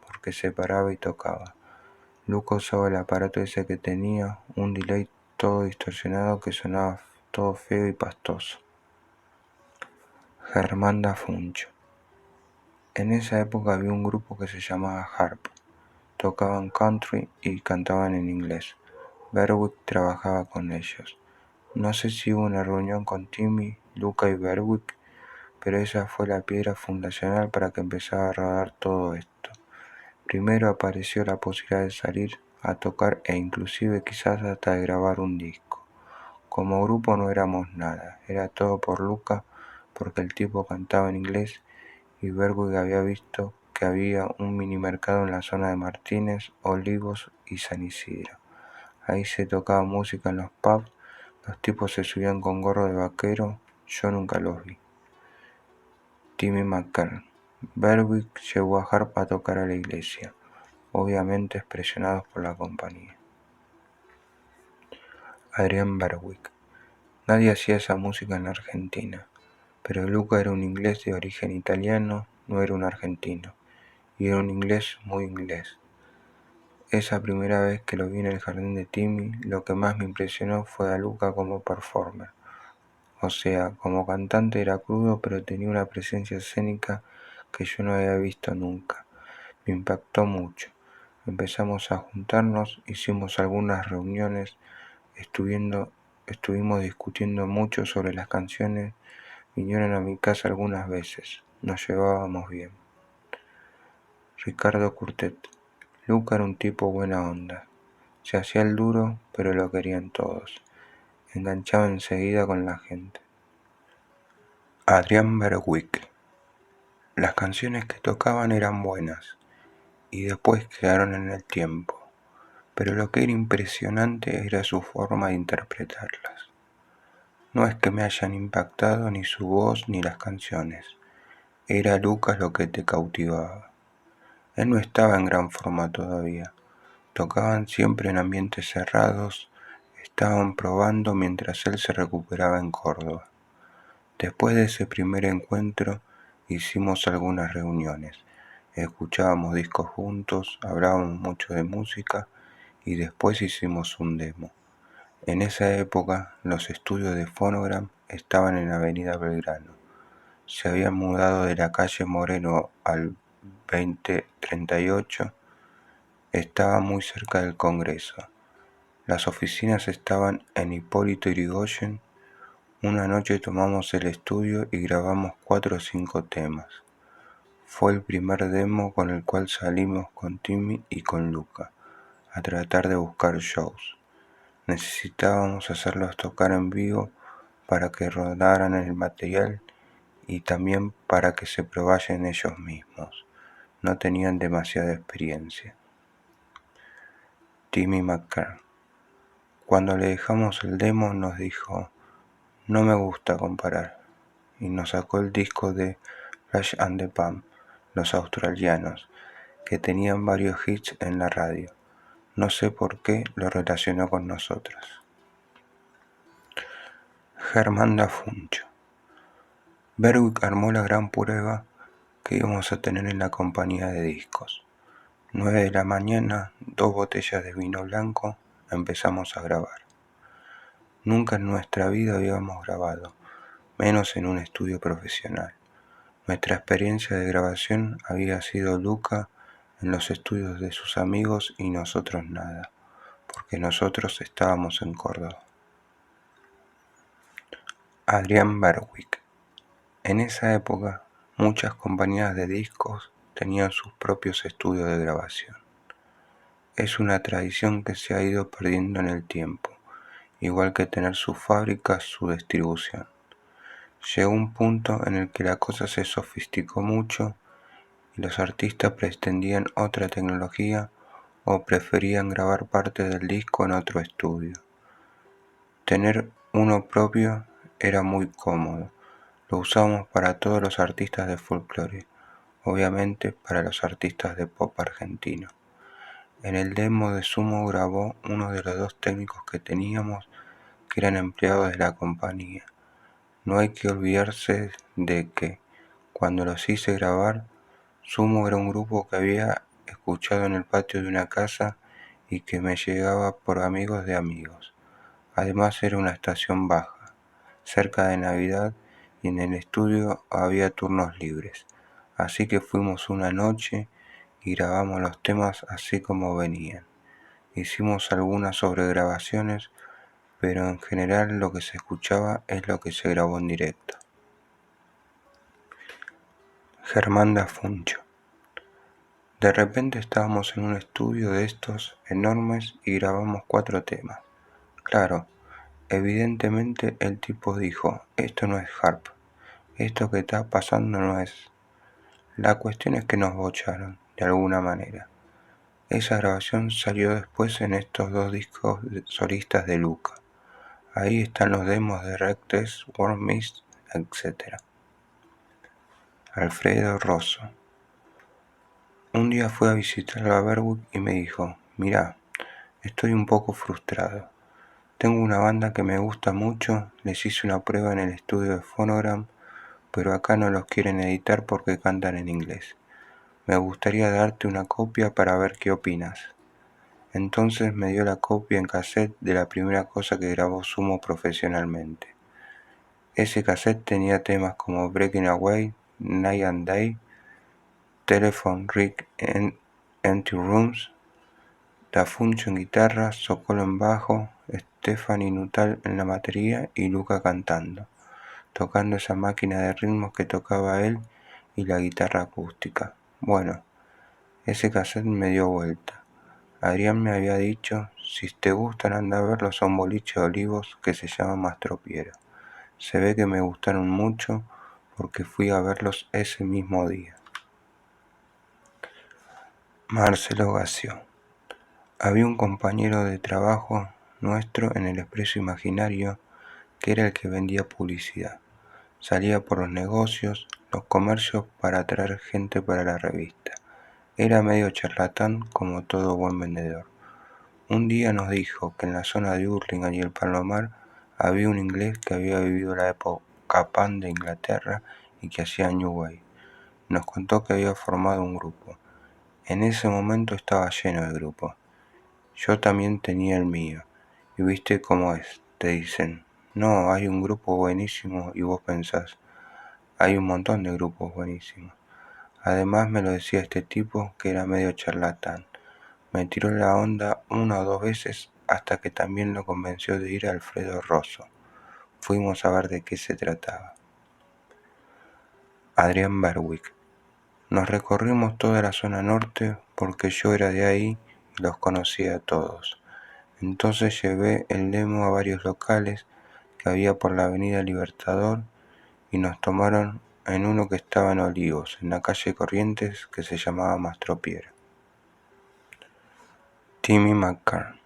porque se paraba y tocaba. Luca usaba el aparato ese que tenía, un delay todo distorsionado que sonaba todo feo y pastoso. Germán da Funcho. En esa época había un grupo que se llamaba Harp. Tocaban country y cantaban en inglés. Berwick trabajaba con ellos. No sé si hubo una reunión con Timmy, Luca y Berwick, pero esa fue la piedra fundacional para que empezara a rodar todo esto. Primero apareció la posibilidad de salir a tocar e inclusive quizás hasta de grabar un disco. Como grupo no éramos nada, era todo por Luca, porque el tipo cantaba en inglés y Berwick había visto que había un mini mercado en la zona de Martínez, Olivos y San Isidro. Ahí se tocaba música en los pubs, los tipos se subían con gorro de vaquero, yo nunca los vi. Timmy McKern. Berwick llevó a Harp a tocar a la iglesia, obviamente presionados por la compañía. Adrián Berwick. Nadie hacía esa música en Argentina, pero Luca era un inglés de origen italiano, no era un argentino, y era un inglés muy inglés. Esa primera vez que lo vi en el jardín de Timmy, lo que más me impresionó fue a Luca como performer. O sea, como cantante era crudo, pero tenía una presencia escénica que yo no había visto nunca. Me impactó mucho. Empezamos a juntarnos, hicimos algunas reuniones, estuvimos discutiendo mucho sobre las canciones, vinieron a mi casa algunas veces, nos llevábamos bien. Ricardo Curtet. Luca era un tipo buena onda. Se hacía el duro, pero lo querían todos. Enganchaba enseguida con la gente. Adrián Berwick. Las canciones que tocaban eran buenas y después quedaron en el tiempo, pero lo que era impresionante era su forma de interpretarlas. No es que me hayan impactado ni su voz ni las canciones, era Lucas lo que te cautivaba. Él no estaba en gran forma todavía. Tocaban siempre en ambientes cerrados, estaban probando mientras él se recuperaba en Córdoba. Después de ese primer encuentro hicimos algunas reuniones, escuchábamos discos juntos, hablábamos mucho de música y después hicimos un demo. En esa época los estudios de Phonogram estaban en Avenida Belgrano. Se habían mudado de la calle Moreno al 2038, estaba muy cerca del Congreso. Las oficinas estaban en Hipólito Yrigoyen. Una noche tomamos el estudio y grabamos 4 o 5 temas. Fue el primer demo con el cual salimos con Timmy y con Luca a tratar de buscar shows. Necesitábamos hacerlos tocar en vivo para que rodaran el material y también para que se probasen ellos mismos. No tenían demasiada experiencia. Timmy McCann. Cuando le dejamos el demo nos dijo: no me gusta comparar, y nos sacó el disco de Flash and the Pan, los australianos, que tenían varios hits en la radio. No sé por qué lo relacionó con nosotros. Germán da Funcho. Berwick armó la gran prueba que íbamos a tener en la compañía de discos. 9 de la mañana, 2 botellas de vino blanco, empezamos a grabar. Nunca en nuestra vida habíamos grabado, menos en un estudio profesional. Nuestra experiencia de grabación había sido Luca en los estudios de sus amigos y nosotros nada, porque nosotros estábamos en Córdoba. Adrián Berwick. En esa época, muchas compañías de discos tenían sus propios estudios de grabación. Es una tradición que se ha ido perdiendo en el tiempo, igual que tener sus fábricas, su distribución. Llegó un punto en el que la cosa se sofisticó mucho y los artistas pretendían otra tecnología o preferían grabar parte del disco en otro estudio. Tener uno propio era muy cómodo. Lo usamos para todos los artistas de folclore, obviamente para los artistas de pop argentino. En el demo de Sumo grabó uno de los 2 técnicos que teníamos, que eran empleados de la compañía. No hay que olvidarse de que, cuando los hice grabar, Sumo era un grupo que había escuchado en el patio de una casa y que me llegaba por amigos de amigos. Además era una estación baja, cerca de Navidad, y en el estudio había turnos libres. Así que fuimos una noche y grabamos los temas así como venían. Hicimos algunas sobregrabaciones, pero en general lo que se escuchaba es lo que se grabó en directo. Germán da Funcho. De repente estábamos en un estudio de estos enormes y grabamos 4 temas. Claro, evidentemente el tipo dijo: esto no es harp, esto que está pasando no es. La cuestión es que nos bocharon, de alguna manera. Esa grabación salió después en estos 2 discos solistas de Luca. Ahí están los demos de Reckless, Warm Mist, etc. Alfredo Rosso. Un día fui a visitarlo a Berwick y me dijo: mirá, estoy un poco frustrado. Tengo una banda que me gusta mucho, les hice una prueba en el estudio de Phonogram, pero acá no los quieren editar porque cantan en inglés. Me gustaría darte una copia para ver qué opinas. Entonces me dio la copia en cassette de la primera cosa que grabó Sumo profesionalmente. Ese cassette tenía temas como Breaking Away, Night and Day, Telephone Rick en Empty Rooms, Da Funcho en guitarra, Socolo en bajo, Stephanie Nuttall en la batería y Luca cantando, tocando esa máquina de ritmos que tocaba él y la guitarra acústica. Bueno, ese cassette me dio vuelta. Adrián me había dicho: si te gustan anda a verlos a un boliche de Olivos que se llama Mastropiero. Se ve que me gustaron mucho porque fui a verlos ese mismo día. Marcelo Gassio. Había un compañero de trabajo nuestro en el Expreso Imaginario que era el que vendía publicidad. Salía por los negocios, los comercios para atraer gente para la revista. Era medio charlatán como todo buen vendedor. Un día nos dijo que en la zona de Hurlingham y el Palomar había un inglés que había vivido la época Pan de Inglaterra y que hacía New Wave. Nos contó que había formado un grupo. En ese momento estaba lleno de grupos. Yo también tenía el mío. Y viste cómo es, te dicen, no, hay un grupo buenísimo y vos pensás, hay un montón de grupos buenísimos. Además me lo decía este tipo que era medio charlatán. Me tiró la onda 1 o 2 veces hasta que también lo convenció de ir a Alfredo Rosso. Fuimos a ver de qué se trataba. Adrián Berwick. Nos recorrimos toda la zona norte porque yo era de ahí y los conocía a todos. Entonces llevé el demo a varios locales que había por la avenida Libertador y nos tomaron en uno que estaba en Olivos, en la calle Corrientes, que se llamaba Mastropiero. Timmy McCann.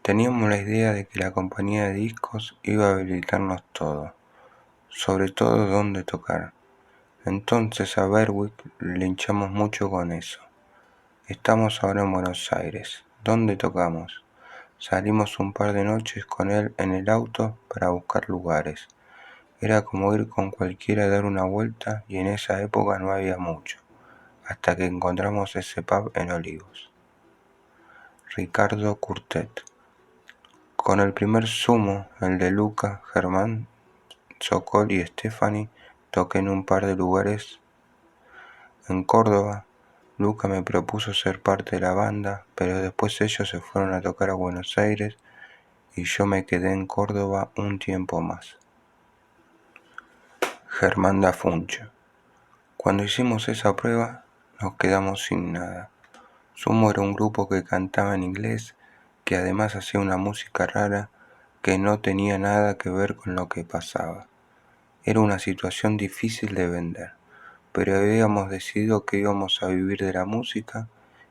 Teníamos la idea de que la compañía de discos iba a habilitarnos todo, sobre todo dónde tocar. Entonces a Berwick le hinchamos mucho con eso. Estamos ahora en Buenos Aires. ¿Dónde tocamos? Salimos un par de noches con él en el auto para buscar lugares. Era como ir con cualquiera a dar una vuelta y en esa época no había mucho, hasta que encontramos ese pub en Olivos. Ricardo Curtet. Con el primer sumo, el de Luca, Germán, Sokol y Stephanie, toqué en un par de lugares en Córdoba. Luca me propuso ser parte de la banda, pero después ellos se fueron a tocar a Buenos Aires y yo me quedé en Córdoba un tiempo más. Germán Dafuncho. Cuando hicimos esa prueba, nos quedamos sin nada. Sumo era un grupo que cantaba en inglés, que además hacía una música rara que no tenía nada que ver con lo que pasaba. Era una situación difícil de vender, pero habíamos decidido que íbamos a vivir de la música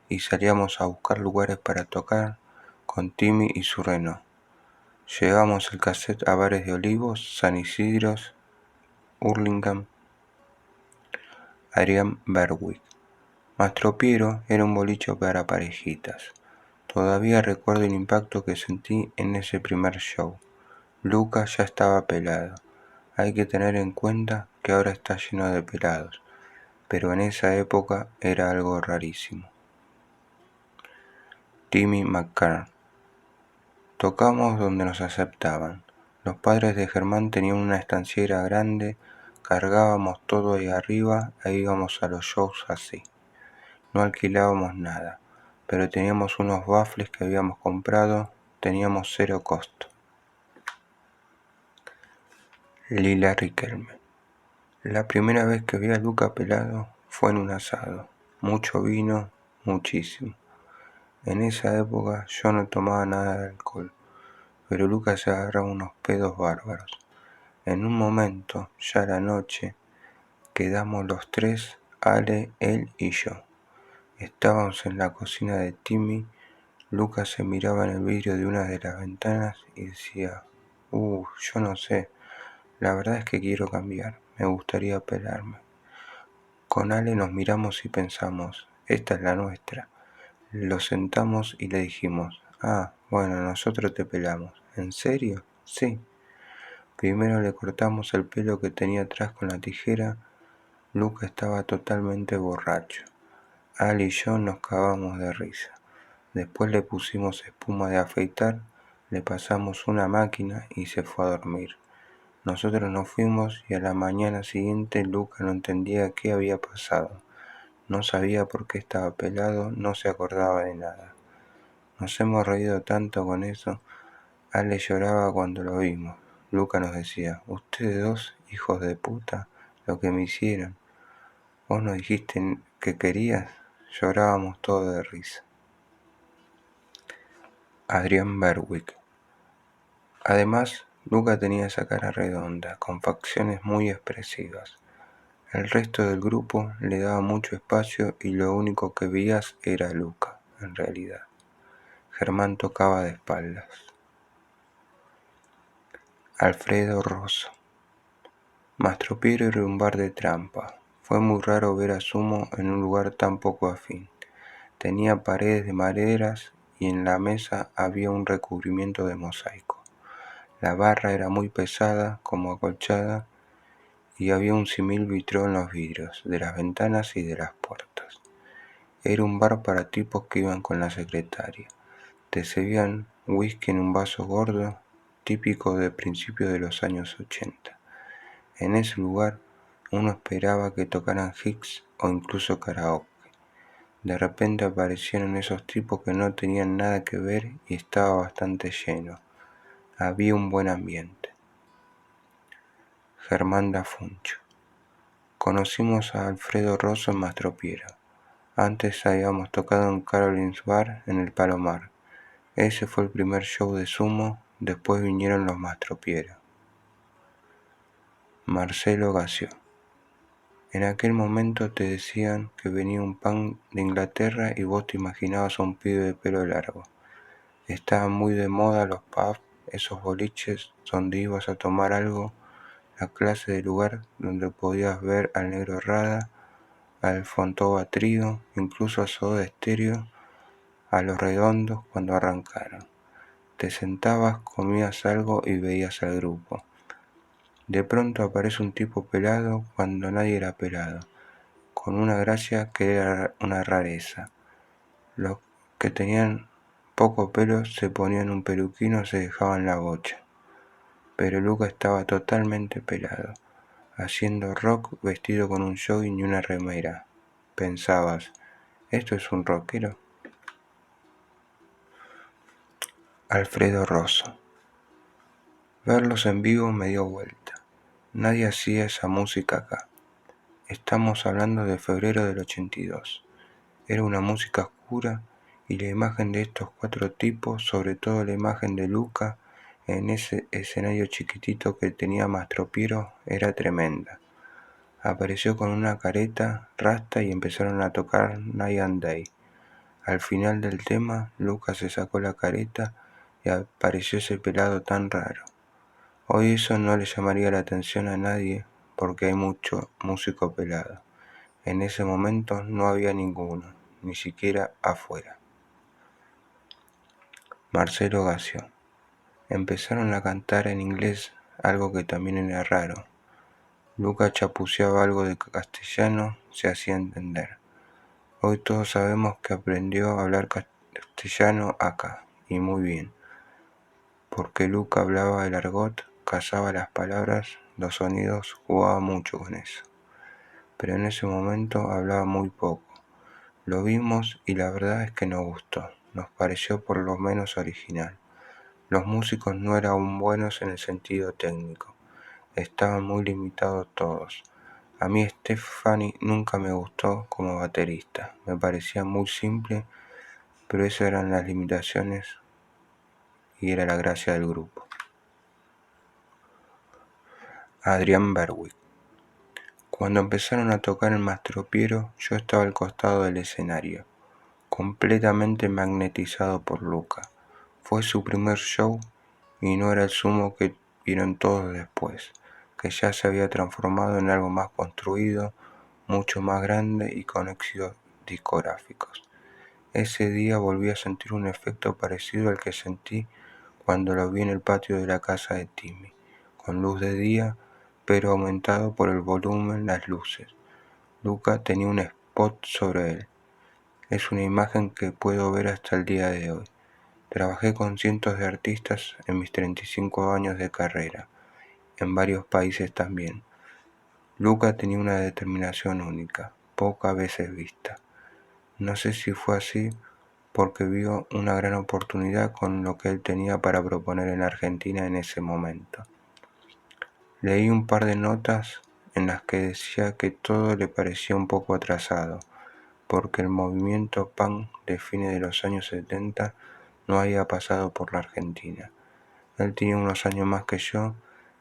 y salíamos a buscar lugares para tocar con Timmy y su Renault. Llevamos el cassette a bares de Olivos, San Isidro, Hurlingham. Adrián Berwick. Mastropiero era un boliche para parejitas. Todavía recuerdo el impacto que sentí en ese primer show. Luca ya estaba pelado. Hay que tener en cuenta que ahora está lleno de pelados, pero en esa época era algo rarísimo. Timmy McCann. Tocamos donde nos aceptaban. Los padres de Germán tenían una estanciera grande, cargábamos todo ahí arriba e íbamos a los shows así. No alquilábamos nada, pero teníamos unos baffles que habíamos comprado, teníamos 0 costo. Lila Riquelme. La primera vez que vi a Luca pelado fue en un asado. Mucho vino, muchísimo. En esa época yo no tomaba nada de alcohol, pero Luca se agarraba unos pedos bárbaros. En un momento, ya la noche, quedamos los tres, Ale, él y yo. Estábamos en la cocina de Timmy. Luca se miraba en el vidrio de una de las ventanas y decía, yo no sé, la verdad es que quiero cambiar, me gustaría pelarme. Con Ale nos miramos y pensamos, esta es la nuestra. Lo sentamos y le dijimos, bueno, nosotros te pelamos. ¿En serio? Sí. Primero le cortamos el pelo que tenía atrás con la tijera. Luca estaba totalmente borracho. Ale y yo nos cagamos de risa. Después le pusimos espuma de afeitar, le pasamos una máquina y se fue a dormir. Nosotros nos fuimos y a la mañana siguiente Luca no entendía qué había pasado. No sabía por qué estaba pelado, no se acordaba de nada. Nos hemos reído tanto con eso. Ale lloraba cuando lo vimos. Luca nos decía, ustedes dos, hijos de puta, lo que me hicieron. ¿Vos no dijiste que querías? Llorábamos todos de risa. Adrián Berwick. Además, Luca tenía esa cara redonda, con facciones muy expresivas. El resto del grupo le daba mucho espacio y lo único que veías era Luca, en realidad. Germán tocaba de espaldas. Alfredo Rosso. Mastropiero era un bar de trampa. Fue muy raro ver a Sumo en un lugar tan poco afín. Tenía paredes de maderas y en la mesa había un recubrimiento de mosaico. La barra era muy pesada, como acolchada, y había un símil vitrón en los vidrios de las ventanas y de las puertas. Era un bar para tipos que iban con la secretaria. Te servían whisky en un vaso gordo, típico de principios de los años 80. En ese lugar uno esperaba que tocaran hits o incluso karaoke. De repente aparecieron esos tipos que no tenían nada que ver y estaba bastante lleno. Había un buen ambiente. Germán da Funcho. Conocimos a Alfredo Rosso en Mastropiero. Antes habíamos tocado en Caroline's Bar en el Palomar. Ese fue el primer show de Sumo, después vinieron los Mastropiero. Marcelo Gació. En aquel momento te decían que venía un punk de Inglaterra y vos te imaginabas a un pibe de pelo largo. Estaban muy de moda los pubs, esos boliches donde ibas a tomar algo, la clase de lugar donde podías ver al Negro Rada, al Fontova Trío, incluso a Soda Stereo, a Los Redondos cuando arrancaron. Te sentabas, comías algo y veías al grupo. De pronto aparece un tipo pelado cuando nadie era pelado, con una gracia que era una rareza. Los que tenían poco pelo se ponían un peluquín o se dejaban la bocha. Pero Luca estaba totalmente pelado, haciendo rock vestido con un jogging y una remera. Pensabas, ¿esto es un rockero? Alfredo Rosso. Verlos en vivo me dio vuelta. Nadie hacía esa música acá. Estamos hablando de febrero del 82. Era una música oscura y la imagen de estos cuatro tipos, sobre todo la imagen de Luca, en ese escenario chiquitito que tenía Mastropiero, era tremenda. Apareció con una careta, rasta y empezaron a tocar Night and Day. Al final del tema, Luca se sacó la careta y apareció ese pelado tan raro. Hoy eso no le llamaría la atención a nadie porque hay mucho músico pelado. En ese momento no había ninguno, ni siquiera afuera. Marcelo Gació. Empezaron a cantar en inglés, algo que también era raro. Luca chapuceaba algo de castellano, se hacía entender. Hoy todos sabemos que aprendió a hablar castellano acá, y muy bien, porque Luca hablaba el argot, cazaba las palabras, los sonidos, jugaba mucho con eso. Pero en ese momento hablaba muy poco. Lo vimos y la verdad es que nos gustó, nos pareció por lo menos original. Los músicos no eran buenos en el sentido técnico, estaban muy limitados todos. A mí Stefani nunca me gustó como baterista, me parecía muy simple, pero esas eran las limitaciones y era la gracia del grupo. Adrián Berwick. Cuando empezaron a tocar en Mastropiero, yo estaba al costado del escenario, completamente magnetizado por Luca. Fue su primer show y no era el Sumo que vieron todos después, que ya se había transformado en algo más construido, mucho más grande y con éxitos discográficos. Ese día volví a sentir un efecto parecido al que sentí cuando lo vi en el patio de la casa de Timmy, con luz de día, pero aumentado por el volumen, las luces. Luca tenía un spot sobre él. Es una imagen que puedo ver hasta el día de hoy. Trabajé con cientos de artistas en mis 35 años de carrera, en varios países también. Luca tenía una determinación única, pocas veces vista. No sé si fue así porque vio una gran oportunidad con lo que él tenía para proponer en Argentina en ese momento. Leí un par de notas en las que decía que todo le parecía un poco atrasado, porque el movimiento punk de fines de los años 70 no había pasado por la Argentina. Él tenía unos años más que yo,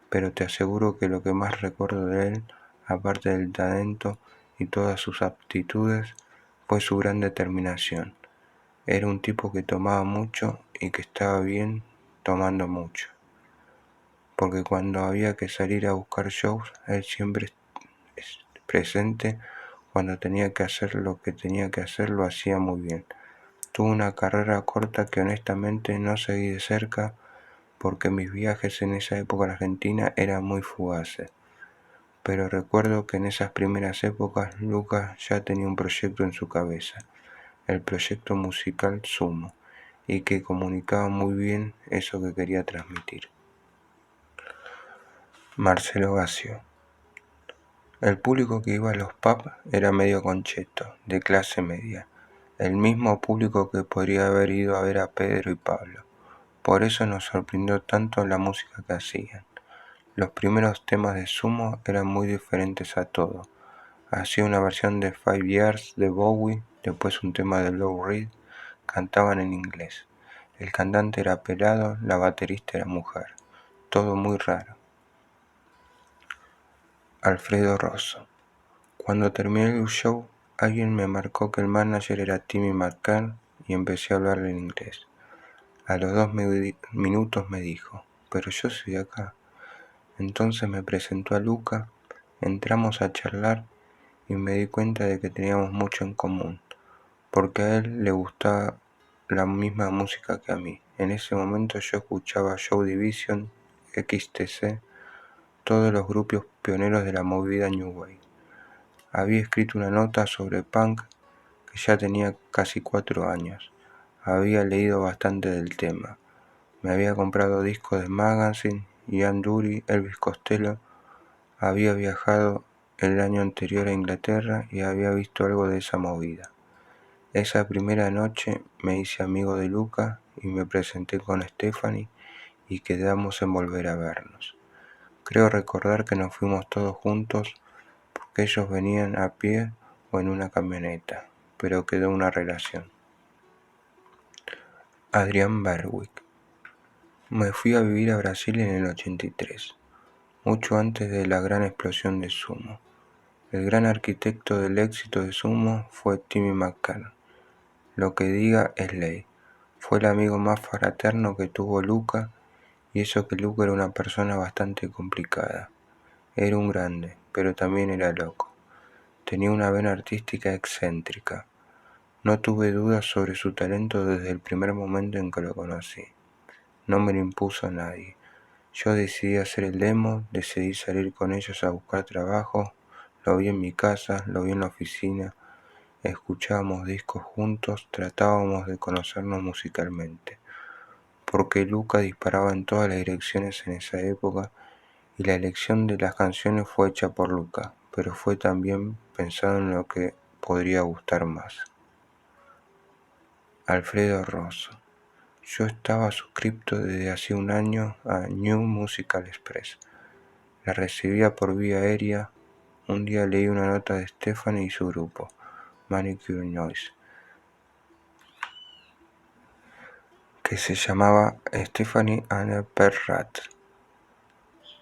pero te aseguro que lo que más recuerdo de él, aparte del talento y todas sus aptitudes, fue su gran determinación. Era un tipo que tomaba mucho y que estaba bien tomando mucho. porque cuando había que salir a buscar shows, él siempre presente. Cuando tenía que hacer lo que tenía que hacer, lo hacía muy bien. Tuve una carrera corta que honestamente no seguí de cerca, porque mis viajes en esa época en Argentina eran muy fugaces. Pero recuerdo que en esas primeras épocas Lucas ya tenía un proyecto en su cabeza, el proyecto musical Sumo, y que comunicaba muy bien eso que quería transmitir. Marcelo Gassio. El público que iba a los pubs era medio concheto, de clase media, el mismo público que podría haber ido a ver a Pedro y Pablo. Por eso nos sorprendió tanto la música que hacían. Los primeros temas de Sumo eran muy diferentes a todo. Hacía una versión de 5 Years de Bowie, después un tema de Lou Reed, cantaban en inglés. El cantante era pelado, la baterista era mujer. Todo muy raro. Alfredo Rosso. Cuando terminé el show, alguien me marcó que el manager era Timmy McCann y empecé a hablarle en inglés. A los 2 minutos me dijo, pero yo soy de acá. Entonces me presentó a Luca, entramos a charlar y me di cuenta de que teníamos mucho en común, porque a él le gustaba la misma música que a mí. En ese momento yo escuchaba Joy Division, XTC, todos los grupos pioneros de la movida New Wave. Había escrito una nota sobre punk que ya tenía casi 4 años. Había leído bastante del tema. Me había comprado discos de Magazine, Ian Dury, Elvis Costello. Había viajado el año anterior a Inglaterra y había visto algo de esa movida. Esa primera noche me hice amigo de Luca y me presenté con Stephanie y quedamos en volver a vernos. Creo recordar que nos fuimos todos juntos porque ellos venían a pie o en una camioneta, pero quedó una relación. Adrián Berwick. Me fui a vivir a Brasil en el 83, mucho antes de la gran explosión de Sumo. El gran arquitecto del éxito de Sumo fue Timmy McCann. Lo que diga es ley. Fue el amigo más fraterno que tuvo Luca, y eso que Luca era una persona bastante complicada. Era un grande, pero también era loco. Tenía una vena artística excéntrica. No tuve dudas sobre su talento desde el primer momento en que lo conocí. No me lo impuso nadie. Yo decidí hacer el demo, decidí salir con ellos a buscar trabajo, lo vi en mi casa, lo vi en la oficina, escuchábamos discos juntos, tratábamos de conocernos musicalmente. Porque Luca disparaba en todas las direcciones en esa época y la elección de las canciones fue hecha por Luca, pero fue también pensado en lo que podría gustar más. Alfredo Rosso. Yo estaba suscripto desde hace un año a New Musical Express. La recibía por vía aérea. Un día leí una nota de Stephanie y su grupo, Manicure Noise, que se llamaba Stephanie and Per Rat,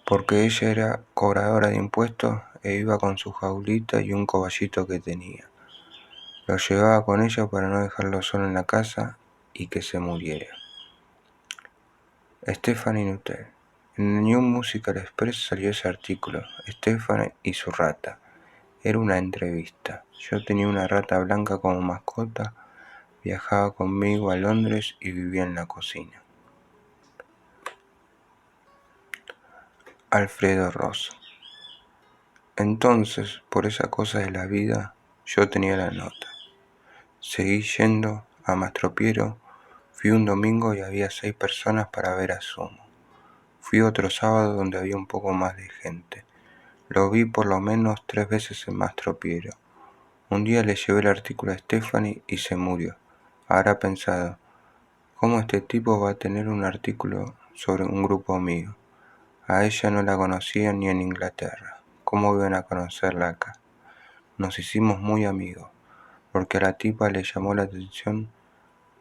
porque ella era cobradora de impuestos e iba con su jaulita y un coballito que tenía. Lo llevaba con ella para no dejarlo solo en la casa y que se muriera. Stephanie Nuttall. En el New Musical Express salió ese artículo, Stephanie y su rata. Era una entrevista. Yo tenía una rata blanca como mascota, viajaba conmigo a Londres y vivía en la cocina. Alfredo Rosso. Entonces, por esa cosa de la vida, yo tenía la nota. Seguí yendo a Mastropiero, fui un domingo y había 6 personas para ver a Sumo. Fui otro sábado donde había un poco más de gente. Lo vi por lo menos 3 veces en Mastropiero. Un día le llevé el artículo a Stephanie y se murió. Habrá pensado, ¿cómo este tipo va a tener un artículo sobre un grupo mío? A ella no la conocían ni en Inglaterra. ¿Cómo iban a conocerla acá? Nos hicimos muy amigos, porque a la tipa le llamó la atención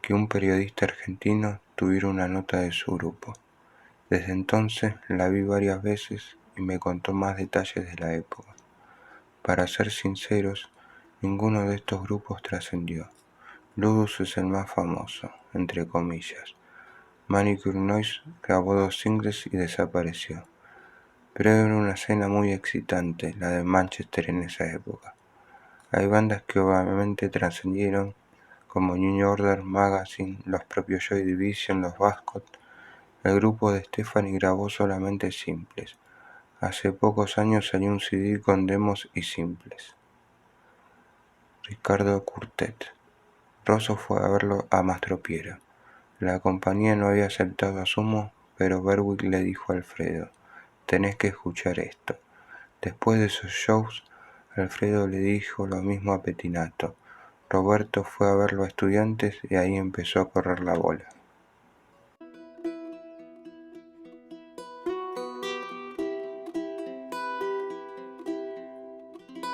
que un periodista argentino tuviera una nota de su grupo. Desde entonces la vi varias veces y me contó más detalles de la época. Para ser sinceros, ninguno de estos grupos trascendió. Ludus es el más famoso, entre comillas. Manicure Noise grabó 2 singles y desapareció. Pero era una escena muy excitante, la de Manchester en esa época. Hay bandas que obviamente trascendieron, como New Order, Magazine, los propios Joy Division, los Bascot. El grupo de Stefani grabó solamente simples. Hace pocos años salió un CD con demos y simples. Ricardo Curtet. Rosso fue a verlo a Mastropiero. La compañía no había aceptado a Sumo, pero Berwick le dijo a Alfredo: «Tenés que escuchar esto». Después de esos shows, Alfredo le dijo lo mismo a Pettinato. Roberto fue a verlo a Estudiantes y ahí empezó a correr la bola.